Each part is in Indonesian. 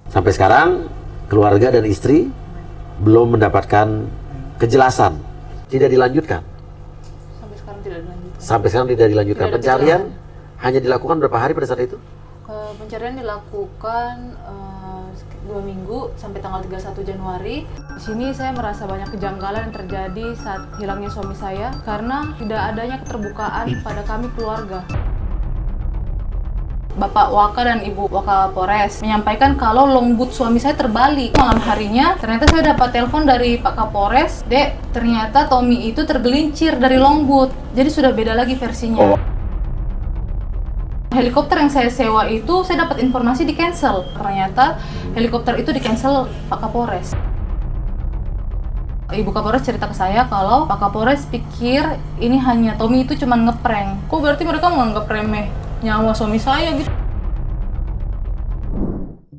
Sampai sekarang keluarga dan istri belum mendapatkan kejelasan, tidak dilanjutkan. Sampai sekarang tidak dilanjutkan. Sampai sekarang tidak dilanjutkan. Tidak ada Pencarian kejelasan. hanya dilakukan berapa hari pada saat itu? Pencarian dilakukan 2 minggu sampai tanggal 31 Januari. Di sini saya merasa banyak kejanggalan yang terjadi saat hilangnya suami saya karena tidak adanya keterbukaan pada kami keluarga. Bapak Waka dan Ibu Wakapolres menyampaikan kalau logbook suami saya terbalik. Malam harinya ternyata saya dapat telepon dari Pak Kapolres, "Dek, ternyata Tommy itu tergelincir dari logbook." Jadi sudah beda lagi versinya. Helikopter yang saya sewa itu saya dapat informasi di cancel. Ternyata helikopter itu di cancel Pak Kapolres. Ibu Kapolres cerita ke saya kalau Pak Kapolres pikir ini hanya Tommy itu cuma ngeprank. Kok berarti mereka menganggap remeh nyawa suami saya gitu?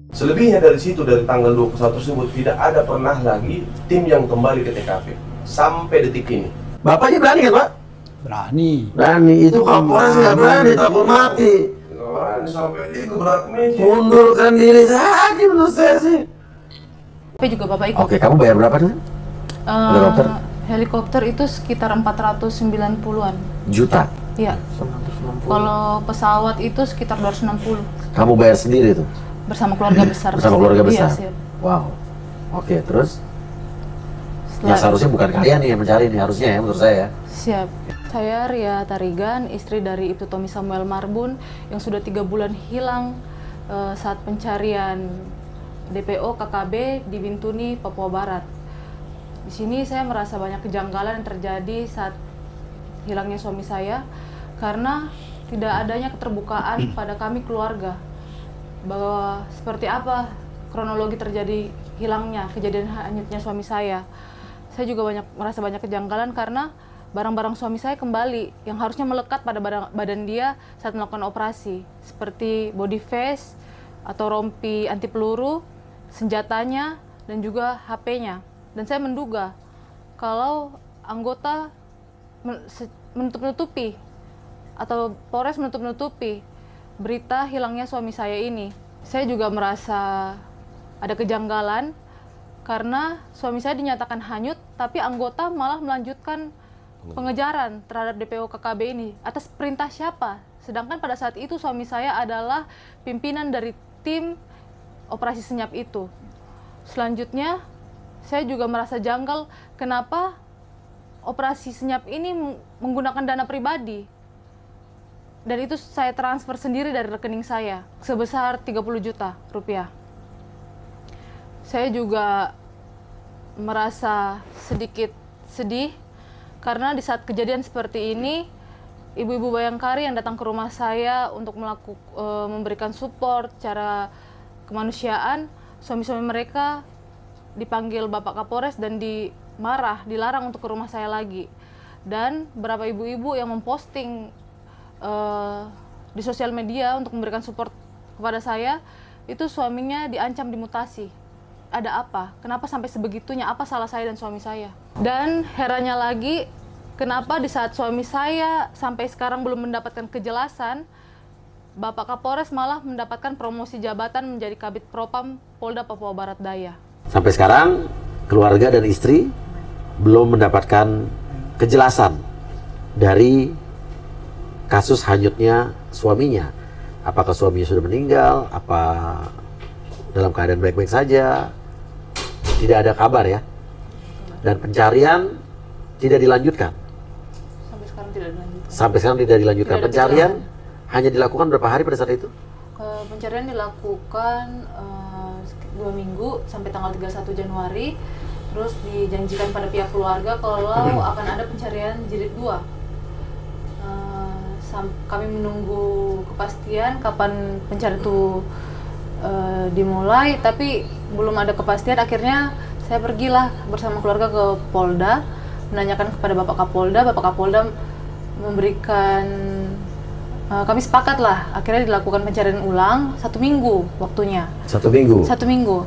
Selebihnya dari situ, dari tanggal 21 tersebut, tidak ada pernah lagi tim yang kembali ke TKP sampai detik ini. Bapaknya berani kan, Pak? Berani. Berani. Itu Kapolres nggak berani, takut mati. Sampai itu berat meja. Mundurkan diri saja menurut saya sih. Tapi juga Bapak ikut. Oke, kamu bayar berapa tuh? Helikopter? Helikopter itu sekitar 490-an Juta. Iya. Kalau pesawat itu sekitar 260 Kamu bayar sendiri tuh? bersama keluarga besar. Bersama keluarga besar? Iya, siap. Wow. Oke, terus? Setelah- Ya seharusnya bukan kalian nih yang mencari nih, harusnya ya menurut saya. Siap. Saya Ria Tarigan, istri dari Ibtu Tommy Samuel Marbun yang sudah 3 bulan hilang saat pencarian DPO KKB di Bintuni, Papua Barat. Di sini saya merasa banyak kejanggalan yang terjadi saat hilangnya suami saya karena tidak adanya keterbukaan pada kami keluarga bahwa seperti apa kronologi terjadi hilangnya kejadian hanyutnya suami saya. Saya juga merasa banyak kejanggalan karena barang-barang suami saya kembali yang harusnya melekat pada badan dia saat melakukan operasi, seperti body vest atau rompi anti peluru, senjatanya, dan juga HP-nya. Dan saya menduga kalau anggota menutup-nutupi atau Polres menutup-nutupi berita hilangnya suami saya ini. Saya juga merasa ada kejanggalan karena suami saya dinyatakan hanyut, tapi anggota malah melanjutkan pengejaran terhadap DPO KKB ini. Atas perintah siapa? Sedangkan pada saat itu suami saya adalah pimpinan dari tim operasi senyap itu. Selanjutnya, saya juga merasa janggal kenapa operasi senyap ini menggunakan dana pribadi. Dan itu saya transfer sendiri dari rekening saya sebesar 30 juta rupiah. Saya juga merasa sedikit sedih karena di saat kejadian seperti ini, ibu-ibu Bayangkari yang datang ke rumah saya untuk memberikan support secara kemanusiaan, suami-suami mereka dipanggil Bapak Kapolres dan dilarang untuk ke rumah saya lagi. Dan beberapa ibu-ibu yang memposting di sosial media untuk memberikan support kepada saya, itu suaminya diancam dimutasi. Ada apa? Kenapa sampai sebegitunya? Apa salah saya dan suami saya? Dan herannya lagi, kenapa di saat suami saya sampai sekarang belum mendapatkan kejelasan, Bapak Kapolres malah mendapatkan promosi jabatan menjadi Kabid Propam Polda Papua Barat Daya. Sampai sekarang keluarga dan istri belum mendapatkan kejelasan dari kasus hanyutnya suaminya. Apakah suaminya sudah meninggal? Apa dalam keadaan baik-baik saja? Tidak ada kabar ya. Dan pencarian tidak dilanjutkan. Sampai sekarang tidak dilanjutkan. Sampai sekarang tidak dilanjutkan. Tidak ada Pencarian hanya dilakukan berapa hari pada saat itu? Pencarian dilakukan 2 minggu sampai tanggal 31 Januari. Terus dijanjikan pada pihak keluarga kalau akan ada pencarian jilid 2. Kami menunggu kepastian kapan pencarian itu dimulai, tapi belum ada kepastian. Akhirnya saya pergilah bersama keluarga ke Polda, menanyakan kepada Bapak Kapolda. Bapak Kapolda memberikan, kami sepakat lah, akhirnya dilakukan pencarian ulang 1 minggu waktunya. 1 minggu? 1 minggu.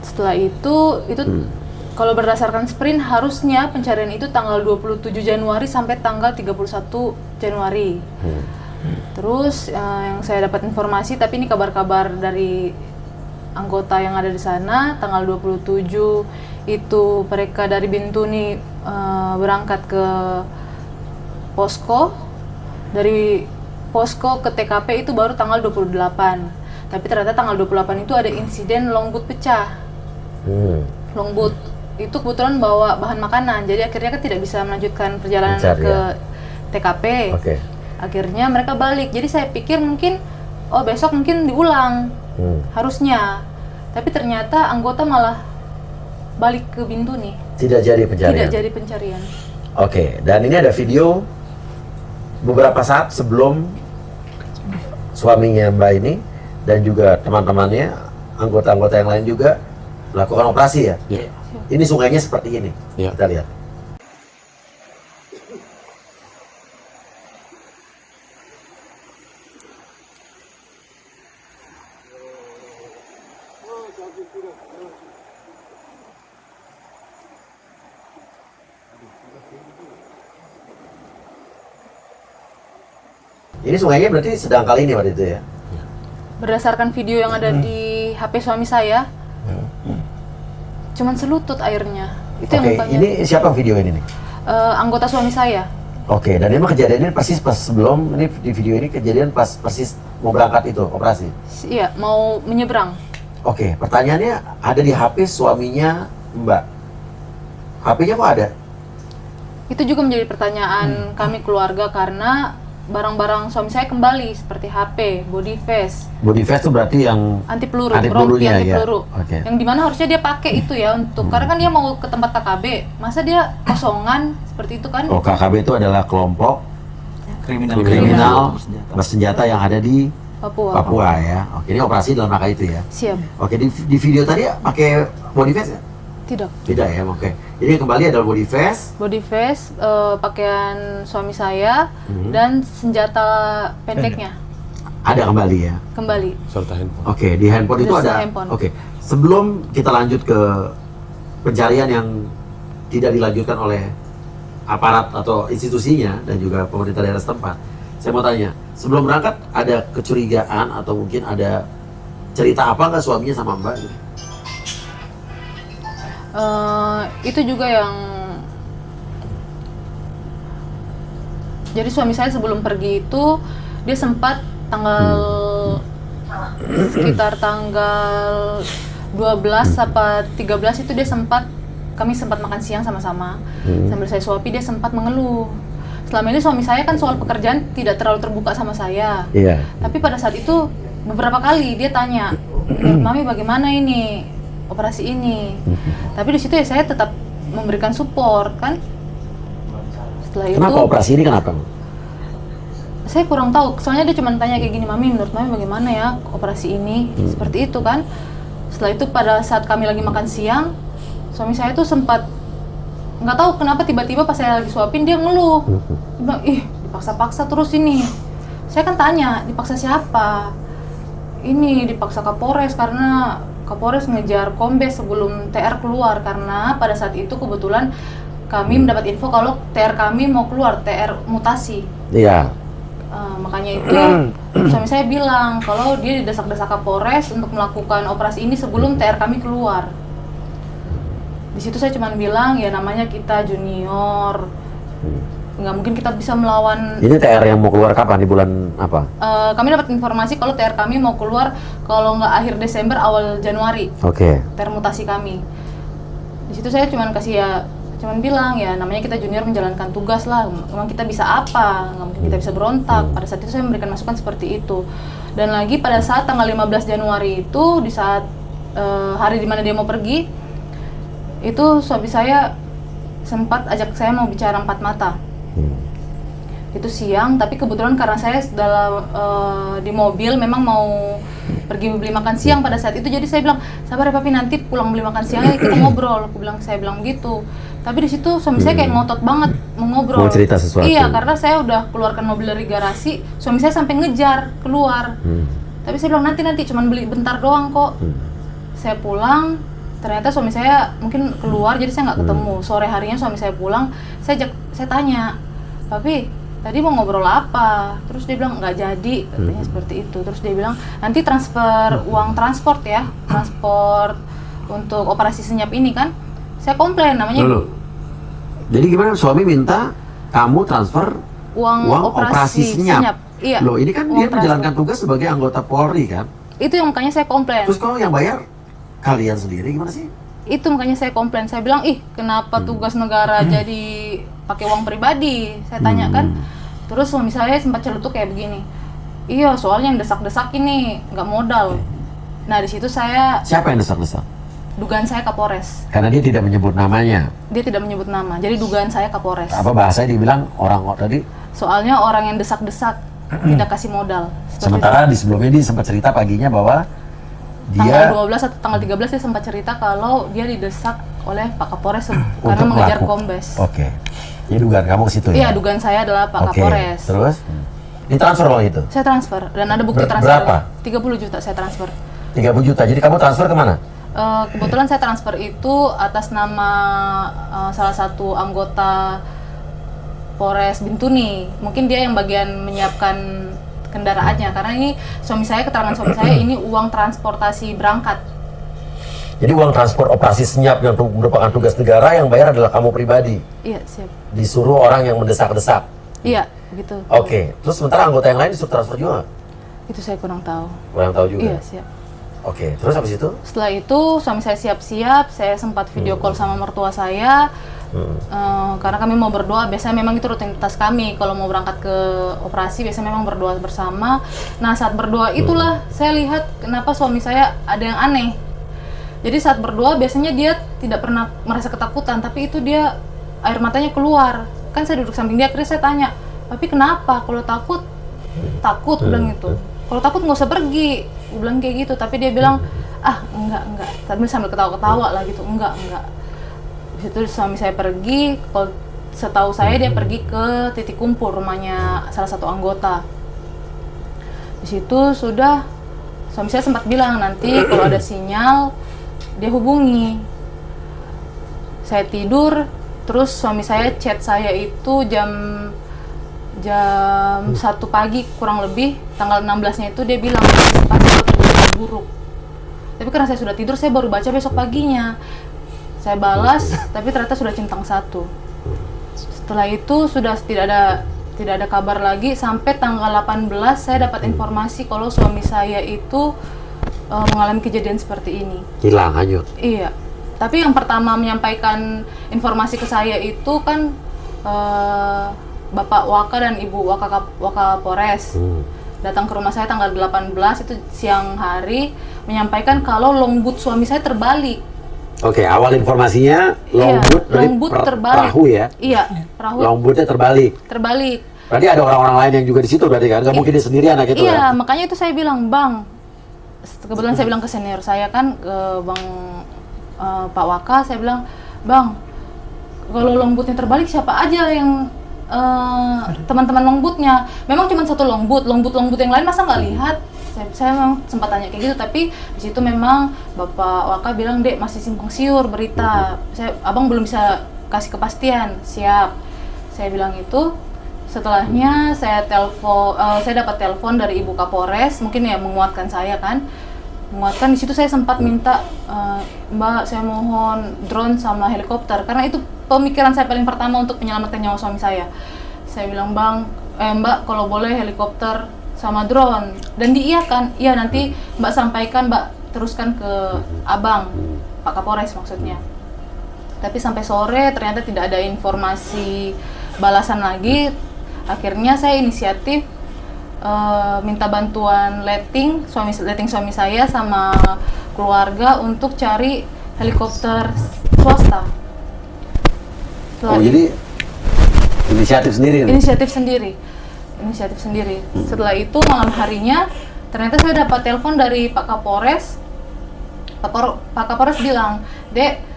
Setelah itu kalau berdasarkan sprint harusnya pencarian itu tanggal 27 Januari sampai tanggal 31 Januari. Terus yang saya dapat informasi, tapi ini kabar-kabar dari anggota yang ada di sana. Tanggal 27 itu mereka dari Bintuni berangkat ke posko. Dari posko ke TKP itu baru tanggal 28. Tapi ternyata tanggal 28 itu ada insiden longboot pecah. Longboot itu kebetulan bawa bahan makanan, jadi akhirnya kan tidak bisa melanjutkan perjalanan ke TKP. Akhirnya mereka balik. Jadi saya pikir mungkin besok mungkin diulang harusnya. Tapi ternyata anggota malah balik ke Bintuni. Tidak jadi pencarian. Tidak jadi pencarian. Oke, dan ini ada video beberapa saat sebelum suaminya Mbak ini dan juga teman-temannya, anggota-anggota yang lain juga melakukan operasi ya. Ini sungainya seperti ini. Kita lihat. Ini sungainya berarti sedang kali ini waktu itu ya? Berdasarkan video yang ada di HP suami saya, cuman selutut airnya. Itu yang mukanya. Ini siapa video ini nih? Anggota suami saya. Oke, dan ini kejadiannya persis pas sebelum ini di video ini kejadian pas persis mau berangkat itu operasi. Iya, mau menyeberang. Oke, pertanyaannya ada di HP suaminya Mbak. HP-nya kok ada? Itu juga menjadi pertanyaan kami keluarga karena barang-barang suami saya kembali seperti HP, body vest. Body vest itu berarti yang anti peluru, rompi anti ya? peluru. Yang dimana harusnya dia pakai itu ya untuk karena kan dia mau ke tempat KKB, masa dia kosongan seperti itu kan? Oh, KKB itu adalah kelompok kriminal bersenjata yang ada di Papua ya. Oke, ini operasi dalam rangka itu ya. Siap. Oke, di video tadi pakai body vest ya? Tidak. Tidak ya, oke. Jadi kembali adalah body vest. Body vest, pakaian suami saya dan senjata pendeknya. Ada kembali ya? Kembali. Serta handphone. Oke, di handphone itu ada. Oke, sebelum kita lanjut ke pencarian yang tidak dilanjutkan oleh aparat atau institusinya dan juga pemerintah daerah setempat, saya mau tanya, sebelum berangkat ada kecurigaan atau mungkin ada cerita apa nggak suaminya sama Mbak? Itu juga yang jadi suami saya sebelum pergi itu dia sempat sekitar tanggal 12 apa 13 itu kami sempat makan siang sama-sama. Sambil saya suapi dia sempat mengeluh. Selama ini suami saya kan soal pekerjaan tidak terlalu terbuka sama saya. Tapi pada saat itu beberapa kali dia tanya, "Mami bagaimana ini operasi ini?" Tapi di situ ya saya tetap memberikan support kan. Setelah itu kenapa operasi ini kenapa? Saya kurang tahu. Soalnya dia cuma tanya kayak gini, "Mami, menurut Mami bagaimana ya operasi ini?" Seperti itu kan. Setelah itu pada saat kami lagi makan siang, suami saya tuh sempat nggak tahu kenapa tiba-tiba pas saya lagi suapin dia ngeluh. Dia bilang, "Ih, dipaksa-paksa terus ini." Saya kan tanya, "Dipaksa siapa?" "Ini dipaksa Kapolres karena Kapolres ngejar kombes sebelum TR keluar karena pada saat itu kebetulan kami mendapat info kalau TR kami mau keluar, TR mutasi." Makanya itu suami saya bilang kalau dia didesak-desak Kapolres untuk melakukan operasi ini sebelum TR kami keluar. Di situ saya cuma bilang ya namanya kita junior, nggak mungkin kita bisa melawan. Ini TR yang mau keluar kapan, di bulan apa? Kami dapat informasi kalau TR kami mau keluar kalau nggak akhir Desember awal Januari. TR mutasi kami. Di situ saya cuman bilang ya namanya kita junior menjalankan tugas lah. Memang kita bisa apa? Nggak mungkin kita bisa berontak. Pada saat itu saya memberikan masukan seperti itu. Dan lagi pada saat tanggal 15 Januari itu di saat hari dimana dia mau pergi, itu suami saya sempat ajak saya mau bicara empat mata. Itu siang, tapi kebetulan karena saya di mobil memang mau pergi beli makan siang pada saat itu, jadi saya bilang, "Sabar ya Papi, nanti pulang beli makan siangnya kita ngobrol." Saya bilang gitu. Tapi di situ suami saya kayak ngotot banget mau ngobrol. Mau cerita sesuatu. Iya, karena saya udah keluarkan mobil dari garasi, suami saya sampai ngejar keluar. Tapi saya bilang nanti cuman beli bentar doang kok. Saya pulang, ternyata suami saya mungkin keluar, jadi saya nggak ketemu. Sore harinya suami saya pulang, saya tanya, "Papi, tadi mau ngobrol apa? Terus dia bilang nggak jadi, katanya seperti itu. Terus dia bilang nanti transfer uang transport ya, transport untuk operasi senyap ini kan. Saya komplain namanya. Loh. Jadi gimana, suami minta kamu transfer uang operasi senyap. Iya. Loh, ini kan dia menjalankan tugas sebagai anggota Polri kan? Itu yang makanya saya komplain. Terus kalau yang bayar kalian sendiri gimana sih? Itu makanya saya komplain. Saya bilang, ih kenapa tugas negara jadi pakai uang pribadi? Saya tanya kan. Terus suami saya sempat celutuk kayak begini. Iya, soalnya yang desak-desak ini nggak modal. Nah di situ saya. Siapa yang desak-desak? Dugaan saya Kapolres. Karena dia tidak menyebut namanya. Dia tidak menyebut nama. Jadi dugaan saya Kapolres. Apa bahasanya dibilang orang tadi? Soalnya orang yang desak-desak tidak kasih modal. Sementara di sebelumnya dia sempat cerita paginya bahwa dia tanggal 12 atau tanggal 13 dia sempat cerita kalau dia didesak oleh Pak Kapolres karena mengejar kombes. Oke. Jadi dugaan kamu ke situ ya? Iya, dugaan saya adalah Pak Kapolres. Terus? Ditransfer uang itu? Saya transfer dan ada bukti transfer. Berapa? 30 juta saya transfer. 30 juta. Jadi kamu transfer kemana? Kebetulan saya transfer itu atas nama salah satu anggota Polres Bintuni. Mungkin dia yang bagian menyiapkan kendaraannya, karena ini keterangan suami saya ini uang transportasi berangkat. Jadi uang transport operasi senyap yang merupakan tugas negara yang bayar adalah kamu pribadi? Iya, siap. Disuruh orang yang mendesak-desak? Iya, begitu. Oke. Terus sementara anggota yang lain disuruh transfer juga? Itu saya kurang tahu. Kurang tahu juga? Iya, siap. Oke, terus habis itu? Setelah itu suami saya siap-siap, saya sempat video call sama mertua saya. Karena kami mau berdoa, biasanya memang itu rutinitas kami kalau mau berangkat ke operasi, biasanya memang berdoa bersama. Nah saat berdoa itulah saya lihat kenapa suami saya ada yang aneh. Jadi saat berdoa biasanya dia tidak pernah merasa ketakutan, tapi itu dia air matanya keluar. Kan saya duduk samping dia, akhirnya saya tanya, tapi kenapa? Kalau takut bilang gitu. Kalau takut nggak usah pergi, gue bilang kayak gitu. Tapi dia bilang, enggak. Tapi sambil ketawa-ketawa lah gitu, enggak. Di situ suami saya pergi, kalau setahu saya dia pergi ke titik kumpul rumahnya salah satu anggota. Di situ sudah suami saya sempat bilang nanti kalau ada sinyal dia hubungi. Saya tidur, terus suami saya chat saya itu jam 1 pagi kurang lebih, tanggal 16-nya itu dia bilang pasti berita buruk. Tapi karena saya sudah tidur, saya baru baca besok paginya. Saya balas, tapi ternyata sudah centang 1. Setelah itu sudah tidak ada kabar lagi sampai tanggal 18 saya dapat informasi kalau suami saya itu mengalami kejadian seperti ini. Hilang, hanyut. Iya. Tapi yang pertama menyampaikan informasi ke saya itu kan Bapak Waka dan Ibu Waka Polres. Datang ke rumah saya tanggal 18 itu siang hari menyampaikan kalau longboot suami saya terbalik. Oke, awal informasinya longboot terbalik. Perahu ya? Iya, perahu. Longbootnya terbalik. Berarti ada orang-orang lain yang juga di situ berarti kan? Gak mungkin dia sendirian gitu iya, kan? makanya itu saya bilang, Bang, kebetulan saya bilang ke senior saya kan, ke Bang Pak Waka, saya bilang, Bang, kalau longbootnya terbalik siapa aja yang teman-teman longbootnya? Memang cuma satu longboot yang lain masa nggak lihat? Saya memang sempat tanya kayak gitu, tapi di situ memang Bapak Waka bilang, Dek, masih simpang siur berita. Abang belum bisa kasih kepastian. Siap. Saya bilang itu. Setelahnya saya dapat telepon dari Ibu Kapolres, mungkin ya menguatkan saya kan. Menguatkan, di situ saya sempat minta, Mbak, saya mohon drone sama helikopter, karena itu pemikiran saya paling pertama untuk menyelamatkan nyawa suami saya. Saya bilang, Mbak, kalau boleh helikopter sama drone, dan diiyakan. Iya, nanti Mbak sampaikan, Mbak teruskan ke Abang, Pak Kapolres maksudnya. Tapi sampai sore ternyata tidak ada informasi balasan lagi. Akhirnya saya inisiatif minta bantuan letting suami saya sama keluarga untuk cari helikopter swasta. Jadi inisiatif sendiri? Inisiatif sendiri. Setelah itu malam harinya ternyata saya dapat telepon dari Pak Kapolres. Pak Kapolres bilang, Dek,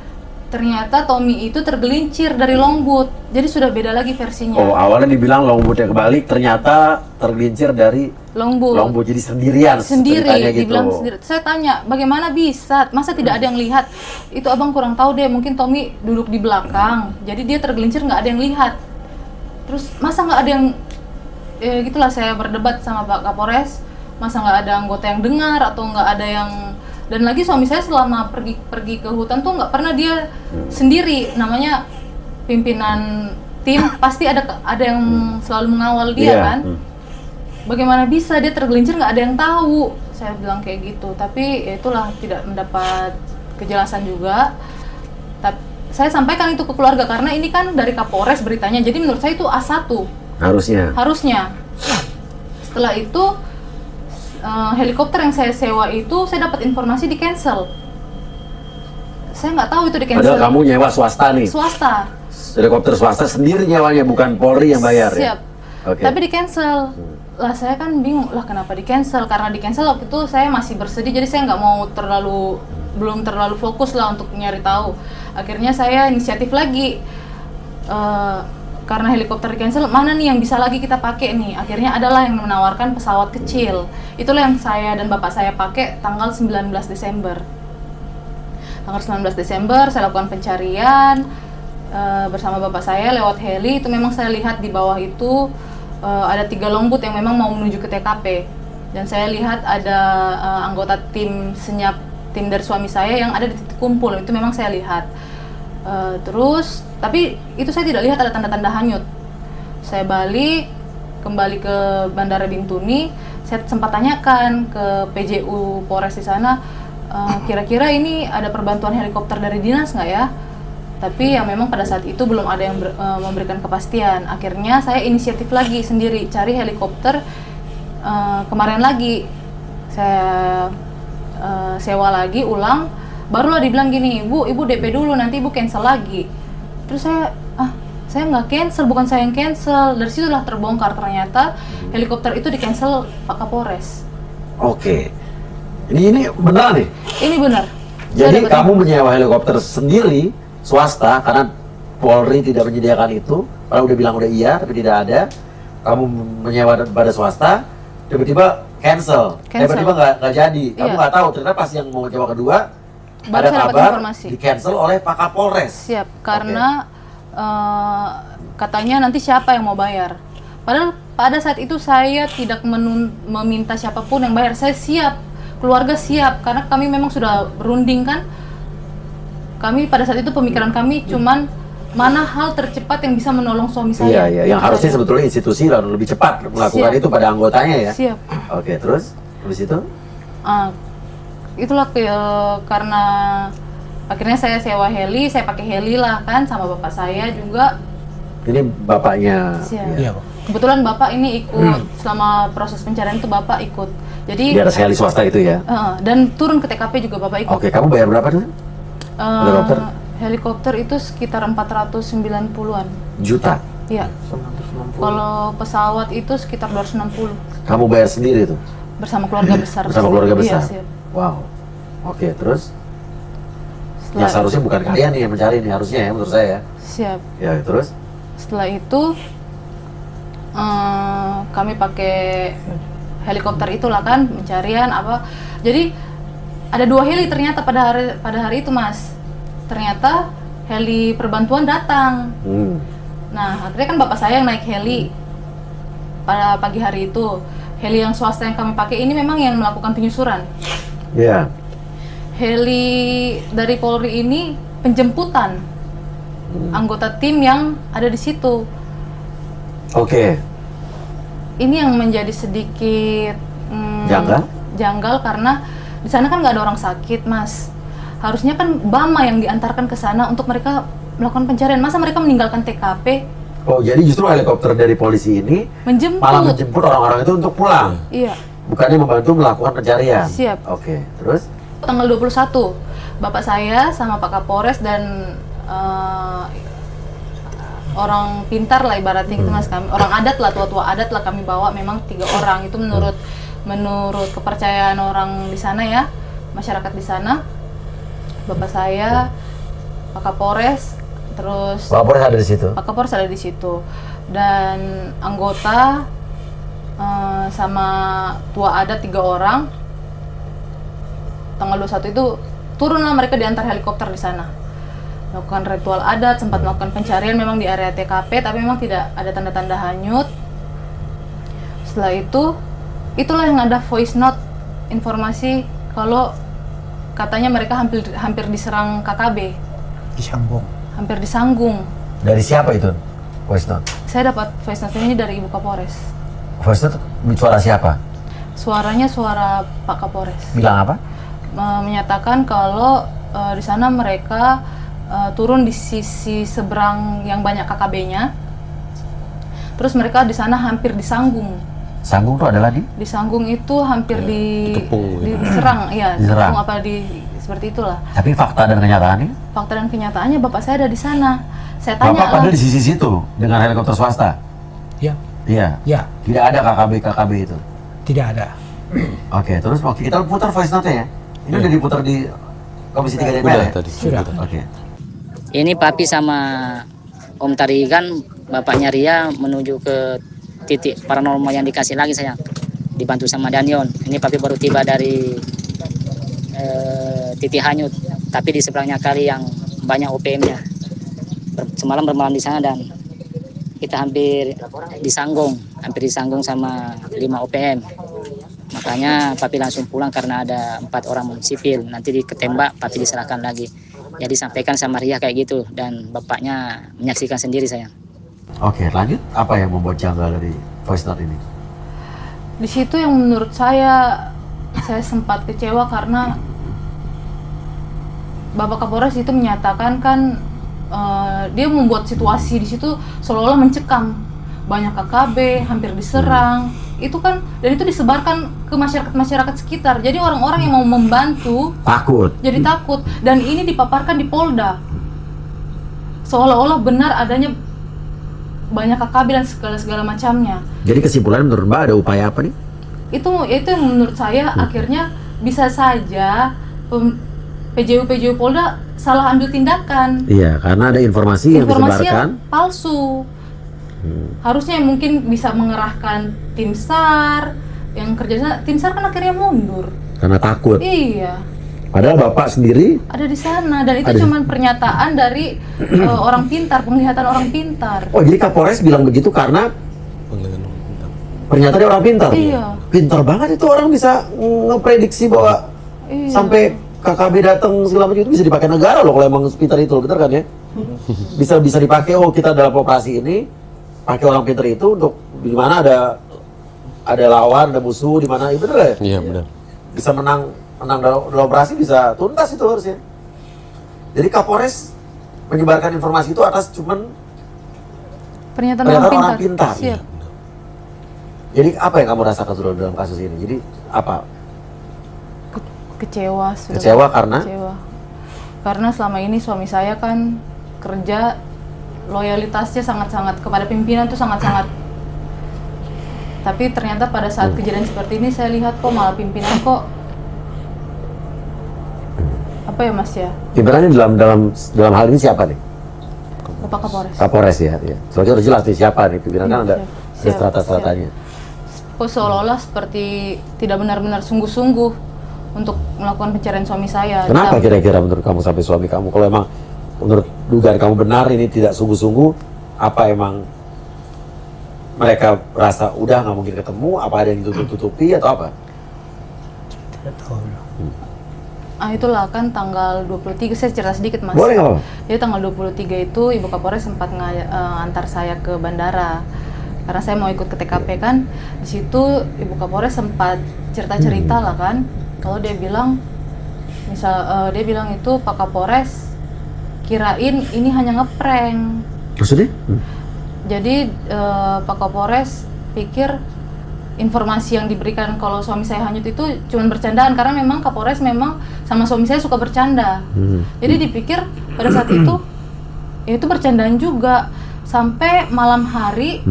ternyata Tommy itu tergelincir dari longboot. Jadi sudah beda lagi versinya. Oh, awalnya dibilang longbootnya kebalik, ternyata tergelincir dari longboot. Jadi sendirian. Dibilang sendiri. Saya tanya, bagaimana bisa? Masa tidak ada yang lihat? Itu abang kurang tahu deh, mungkin Tommy duduk di belakang. Jadi dia tergelincir, nggak ada yang lihat. Terus masa nggak ada yang gitulah saya berdebat sama Pak Kapolres, masa nggak ada anggota yang dengar atau nggak ada yang, dan lagi suami saya selama pergi ke hutan tuh nggak pernah dia sendiri, namanya pimpinan tim pasti ada yang selalu mengawal dia kan. Bagaimana bisa dia tergelincir nggak ada yang tahu, saya bilang kayak gitu. Tapi ya itulah, tidak mendapat kejelasan juga. Tapi saya sampaikan itu ke keluarga karena ini kan dari Kapolres beritanya, jadi menurut saya itu A1 harusnya. Setelah itu helikopter yang saya sewa itu saya dapat informasi di cancel. Saya nggak tahu itu di cancel. Padahal kamu nyewa swasta nih. Swasta. Helikopter swasta sendiri nyewanya, bukan Polri yang bayar. Siap. Ya? Okay. Tapi di cancel. Lah saya kan bingung, lah kenapa di cancel? Karena di cancel waktu itu saya masih bersedih, jadi saya nggak mau belum terlalu fokus lah untuk nyari tahu. Akhirnya saya inisiatif lagi. Karena helikopter di cancel, mana nih yang bisa lagi kita pakai nih? Akhirnya adalah yang menawarkan pesawat kecil. Itulah yang saya dan bapak saya pakai tanggal 19 Desember. Tanggal 19 Desember saya lakukan pencarian bersama bapak saya lewat heli. Itu memang saya lihat di bawah itu ada 3 longboat yang memang mau menuju ke TKP. Dan saya lihat ada anggota tim senyap, tim dari suami saya yang ada di titik kumpul. Itu memang saya lihat. Terus, tapi itu saya tidak lihat ada tanda-tanda hanyut. Saya kembali ke Bandara Bintuni. Saya sempat tanyakan ke PJU Polres di sana, kira-kira ini ada perbantuan helikopter dari dinas nggak ya? Tapi ya memang pada saat itu belum ada yang memberikan kepastian. Akhirnya saya inisiatif lagi sendiri cari helikopter. Kemarin lagi saya sewa lagi ulang. Barulah dibilang gini, ibu DP dulu, nanti ibu cancel lagi. Terus saya nggak cancel, bukan saya yang cancel. Dari situlah terbongkar ternyata helikopter itu di cancel Pak Kapolres. Oke, ini benar nih? Ini benar. Jadi kamu menyewa helikopter sendiri, swasta, karena Polri tidak menyediakan itu. Padahal udah bilang udah iya, tapi tidak ada. Kamu menyewa pada swasta, tiba-tiba cancel. Tiba-tiba nggak jadi. Kamu nggak tahu, ternyata pas yang mau coba kedua, ada kabar di cancel oleh Pak Kapolres. Siap, karena katanya nanti siapa yang mau bayar. Padahal pada saat itu saya tidak meminta siapapun yang bayar. Saya siap, keluarga siap, karena kami memang sudah berunding kan. Kami pada saat itu pemikiran kami cuman mana hal tercepat yang bisa menolong suami saya. Iya, yang harusnya sebetulnya institusi lebih cepat melakukan itu pada anggotanya ya. Siap. Oke, terus habis itu? Itulah karena akhirnya saya sewa heli, saya pakai heli lah kan sama bapak saya juga. Ini bapaknya. Iya. Kebetulan bapak ini ikut selama proses pencarian itu bapak ikut. Jadi di atas heli swasta itu ya. Dan turun ke TKP juga bapak ikut. Oke, kamu bayar berapa tuh? Helikopter? Helikopter itu sekitar 490-an juta. Iya. Kalau pesawat itu sekitar 260. Kamu bayar sendiri tuh? Bersama keluarga besar. Bersama keluarga besar. Iya, siap. Wow. Oke, terus? Yang seharusnya bukan kalian nih yang mencari nih, harusnya ya menurut saya. Siap. Ya, terus? Setelah itu kami pakai helikopter itulah kan pencarian apa. Jadi ada 2 heli ternyata pada hari itu, Mas. Ternyata heli perbantuan datang. Nah, akhirnya kan bapak saya yang naik heli pada pagi hari itu. Heli yang swasta yang kami pakai ini memang yang melakukan penyusuran. Iya. Heli dari Polri ini penjemputan anggota tim yang ada di situ. Oke. Ini yang menjadi sedikit janggal karena di sana kan nggak ada orang sakit, Mas. Harusnya kan Bama yang diantarkan ke sana untuk mereka melakukan pencarian. Masa mereka meninggalkan TKP? Oh, jadi justru helikopter dari polisi ini malah menjemput orang-orang itu untuk pulang? Iya. Bukannya membantu melakukan pencarian? Siap. Oke, terus? Tanggal 21, bapak saya sama Pak Kapolres dan orang pintar lah ibaratnya gitu, Mas, kami orang adat lah, tua-tua adat lah kami bawa, memang 3 orang itu menurut kepercayaan orang di sana ya, masyarakat di sana. Bapak saya, Pak Kapolres, terus Pak Kapolres ada di situ. Pak Kapolres ada di situ dan anggota sama tua adat 3 orang. Tanggal 21 itu turunlah mereka diantar helikopter di sana. Melakukan ritual adat, sempat melakukan pencarian memang di area TKP, tapi memang tidak ada tanda-tanda hanyut. setelah itu, itulah yang ada voice note informasi kalau katanya mereka hampir diserang KKB. Disambung. Hampir disanggung. Dari siapa itu voice note? Saya dapat voice note ini dari Ibu Kapolres. Voice note suara siapa? Suaranya suara Pak Kapolres. Bilang apa? Menyatakan kalau di sana mereka turun di sisi seberang yang banyak KKB-nya. Terus mereka di sana hampir disanggung. Sanggung itu adalah disanggung itu hampir dikepung, diserang, ya, diserang. dikepung apa seperti itulah. Tapi fakta dan kenyataannya? Fakta dan kenyataannya bapak saya ada di sana. Saya tanya. Bapak pada di sisi situ dengan helikopter swasta? Ya. Iya. Ya. Tidak ada KKB itu? Tidak ada. Oke, terus waktu kita putar voice note ya? Ini udah diputar di Komisi 3 DPR Udah ya? tadi. Sudah. Oke. Ini Papi sama Om Tarigan, bapaknya Ria menuju ke titik paranormal yang dikasih lagi saya, dibantu sama Danion. Ini Papi baru tiba dari titik hanyut, tapi di seberangnya kali yang banyak OPM-nya. Semalam bermalam di sana dan kita hampir disanggung sama 5 OPM. Makanya Papi langsung pulang karena ada 4 orang sipil. Nanti ketembak, Papi diserahkan lagi. Jadi sampaikan sama Ria kayak gitu dan bapaknya menyaksikan sendiri sayang. Oke, lanjut. Apa yang membuat janggal dari voice note ini? Di situ yang menurut saya sempat kecewa karena Bapak Kapolres itu menyatakan kan dia membuat situasi di situ seolah-olah mencekam, banyak KKB hampir diserang. Itu kan, dan itu disebarkan ke masyarakat sekitar. Jadi orang-orang yang mau membantu takut. Jadi takut, dan ini dipaparkan di Polda. Seolah-olah benar adanya banyak KKB dan segala macamnya. Jadi kesimpulan menurut Mbak ada upaya apa nih? Itu yang menurut saya akhirnya bisa saja PJU Polda salah ambil tindakan. Iya, karena ada informasi yang disebarkan yang palsu. Harusnya mungkin bisa mengerahkan tim SAR yang kerja. Tim SAR kan akhirnya mundur karena takut. Iya. Padahal Bapak sendiri ada di sana, dan itu cuma pernyataan dari orang pintar, penglihatan orang pintar. Oh, jadi Kapolres bilang begitu karena pernyataan orang pintar. Iya. Pintar banget itu orang bisa ngeprediksi bahwa sampai KKB datang segala macam itu bisa dipakai negara loh kalau emang pintar itu, benar kan ya? Bisa dipakai. Oh, kita dalam operasi ini pakai orang pintar itu untuk di mana ada lawan, ada musuh di mana, benar ya? Iya, benar. Bisa menang dalam operasi, bisa tuntas itu harusnya. Jadi Kapolres menyebarkan informasi itu atas cuman pernyataan orang pintar. Siap. Jadi apa yang kamu rasakan dalam kasus ini? Jadi apa? Kecewa. Kecewa karena? Kecewa. Karena selama ini suami saya kan kerja, loyalitasnya sangat-sangat kepada pimpinan tuh sangat-sangat. Tapi ternyata pada saat kejadian seperti ini saya lihat kok malah pimpinan kok apa ya Mas ya? Pimpinannya dalam hal ini siapa nih? Bapak Kapolres. Kapolres ya. Soalnya udah jelas nih siapa nih pimpinan, kan ada strata-stratanya. Kok seolah-olah seperti tidak benar-benar sungguh-sungguh untuk melakukan pencarian suami saya. Kenapa kira-kira menurut kamu sampai suami kamu? Kalau emang menurut dugaan kamu benar ini tidak sungguh-sungguh, apa emang mereka rasa udah nggak mungkin ketemu? Apa ada yang ditutup-tutupi atau apa? Tidak tahu. Itulah kan tanggal 23, saya cerita sedikit Mas. Boleh nggak? Jadi tanggal 23 itu Ibu Kapolres sempat antar saya ke bandara. Karena saya mau ikut ke TKP kan. Di situ Ibu Kapolres sempat cerita-cerita lah kan. Kalau dia bilang, dia bilang itu Pak Kapolres kirain ini hanya ngeprank. Maksudnya? Jadi Pak Kapolres pikir informasi yang diberikan kalau suami saya hanyut itu cuma bercandaan, karena memang Kapolres memang sama suami saya suka bercanda. Jadi dipikir pada saat itu ya itu bercandaan juga. Sampai malam hari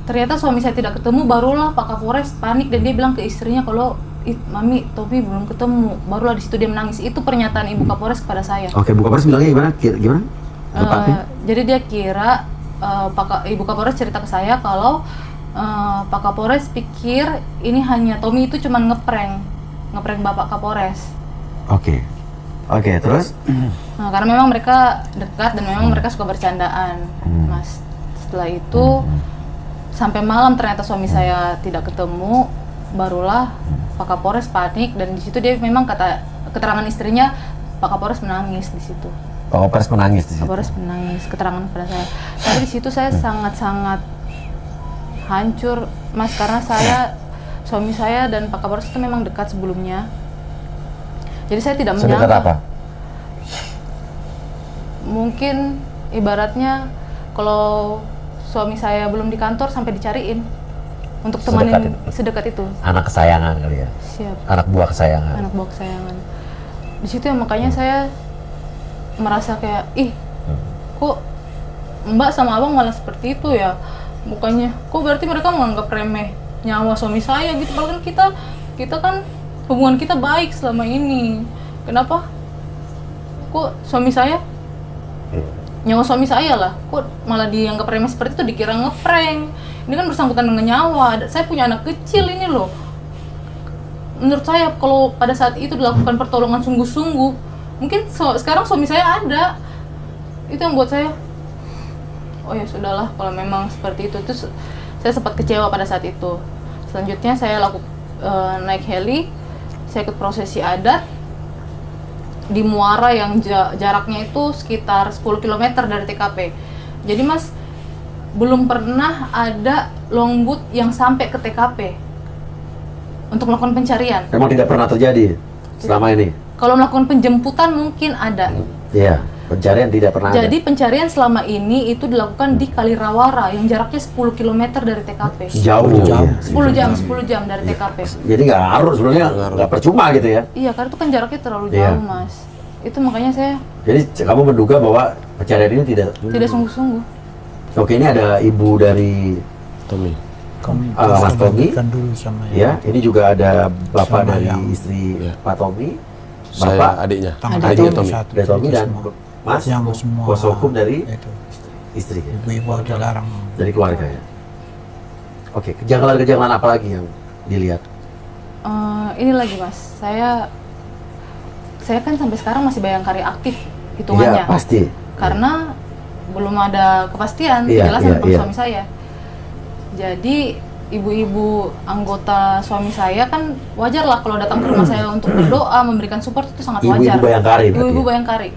ternyata suami saya tidak ketemu, barulah Pak Kapolres panik dan dia bilang ke istrinya kalau Mami, Topi belum ketemu. Barulah di situ dia menangis. Itu pernyataan Ibu Kapolres kepada saya. Oke, Ibu Kapolres bilangnya gimana? Jadi dia kira Ibu Kapolres cerita ke saya kalau Pak Kapolres pikir ini hanya Tommy itu cuma ngeprank Bapak Kapolres. Oke, terus? Nah, karena memang mereka dekat dan memang mereka suka bercandaan, Mas. Setelah itu Sampai malam ternyata suami saya tidak ketemu, barulah Pak Kapolres panik, dan di situ dia memang kata keterangan istrinya Pak Kapolres menangis di situ. Pak Kapolres menangis di situ. Kapolres menangis keterangan pada saya. Tapi di situ saya sangat-sangat hancur, Mas, karena suami saya dan Pak Kapolres itu memang dekat sebelumnya. Jadi saya tidak menyangka. Sedekat apa? Mungkin ibaratnya kalau suami saya belum di kantor sampai dicariin untuk temanin sedekat itu. Anak kesayangan kali ya. Siap. Anak buah kesayangan. Anak buah kesayangan. Di situ ya makanya saya merasa kayak, kok Mbak sama Abang malah seperti itu ya? Bukannya, kok berarti mereka menganggap remeh nyawa suami saya gitu? Padahal kan kita kan hubungan kita baik selama ini. Kenapa? Kok suami saya? Nyawa suami saya lah, kok malah dianggap remeh seperti itu, dikira ngeprank. Ini kan bersangkutan dengan nyawa. Saya punya anak kecil ini loh. Menurut saya kalau pada saat itu dilakukan pertolongan sungguh-sungguh, mungkin sekarang suami saya ada. Itu yang buat saya, oh ya sudahlah kalau memang seperti itu. Terus saya sempat kecewa pada saat itu. Selanjutnya saya naik heli, saya ikut prosesi adat di muara yang jaraknya itu sekitar 10 km dari TKP. Jadi Mas, belum pernah ada longboat yang sampai ke TKP untuk melakukan pencarian. Memang tidak pernah terjadi selama ini? Kalau melakukan penjemputan mungkin ada. Iya, pencarian tidak pernah Jadi ada. pencarian selama ini itu dilakukan di Kali Rawara yang jaraknya 10 km dari TKP. Jauh. 10 jam dari TKP. Jadi nggak harus sebenarnya, nggak percuma gitu ya? Iya, karena itu kan jaraknya terlalu Iya. jauh, Mas. Itu makanya saya Jadi kamu menduga bahwa pencarian ini tidak sungguh-sungguh. Oke, ini ada ibu dari Tommy. Kami Mas Tommy, kan dulu sama ya. Ini juga ada bapak Sama dari yang- istri ya. Pak Tommy, Saya bapak adiknya. Adiknya Tommy. dari Tommy dan Mas yang semua kuasa hukum dari itu istri ya? ibu-ibu dilarang. Dari keluarga ya. Oke, kejanggalan-kejanggalan apa lagi yang dilihat? Ini lagi Mas, saya kan sampai sekarang masih bayangkari aktif hitungannya. Iya, pasti. Karena belum ada kepastian, Iya, kejelasan iya, tentang iya. suami saya. Jadi ibu-ibu anggota suami saya kan wajar lah kalau datang ke rumah saya untuk berdoa, memberikan support, itu sangat wajar. Ibu-ibu Bayangkari berarti Ibu-ibu ya? Bayangkari.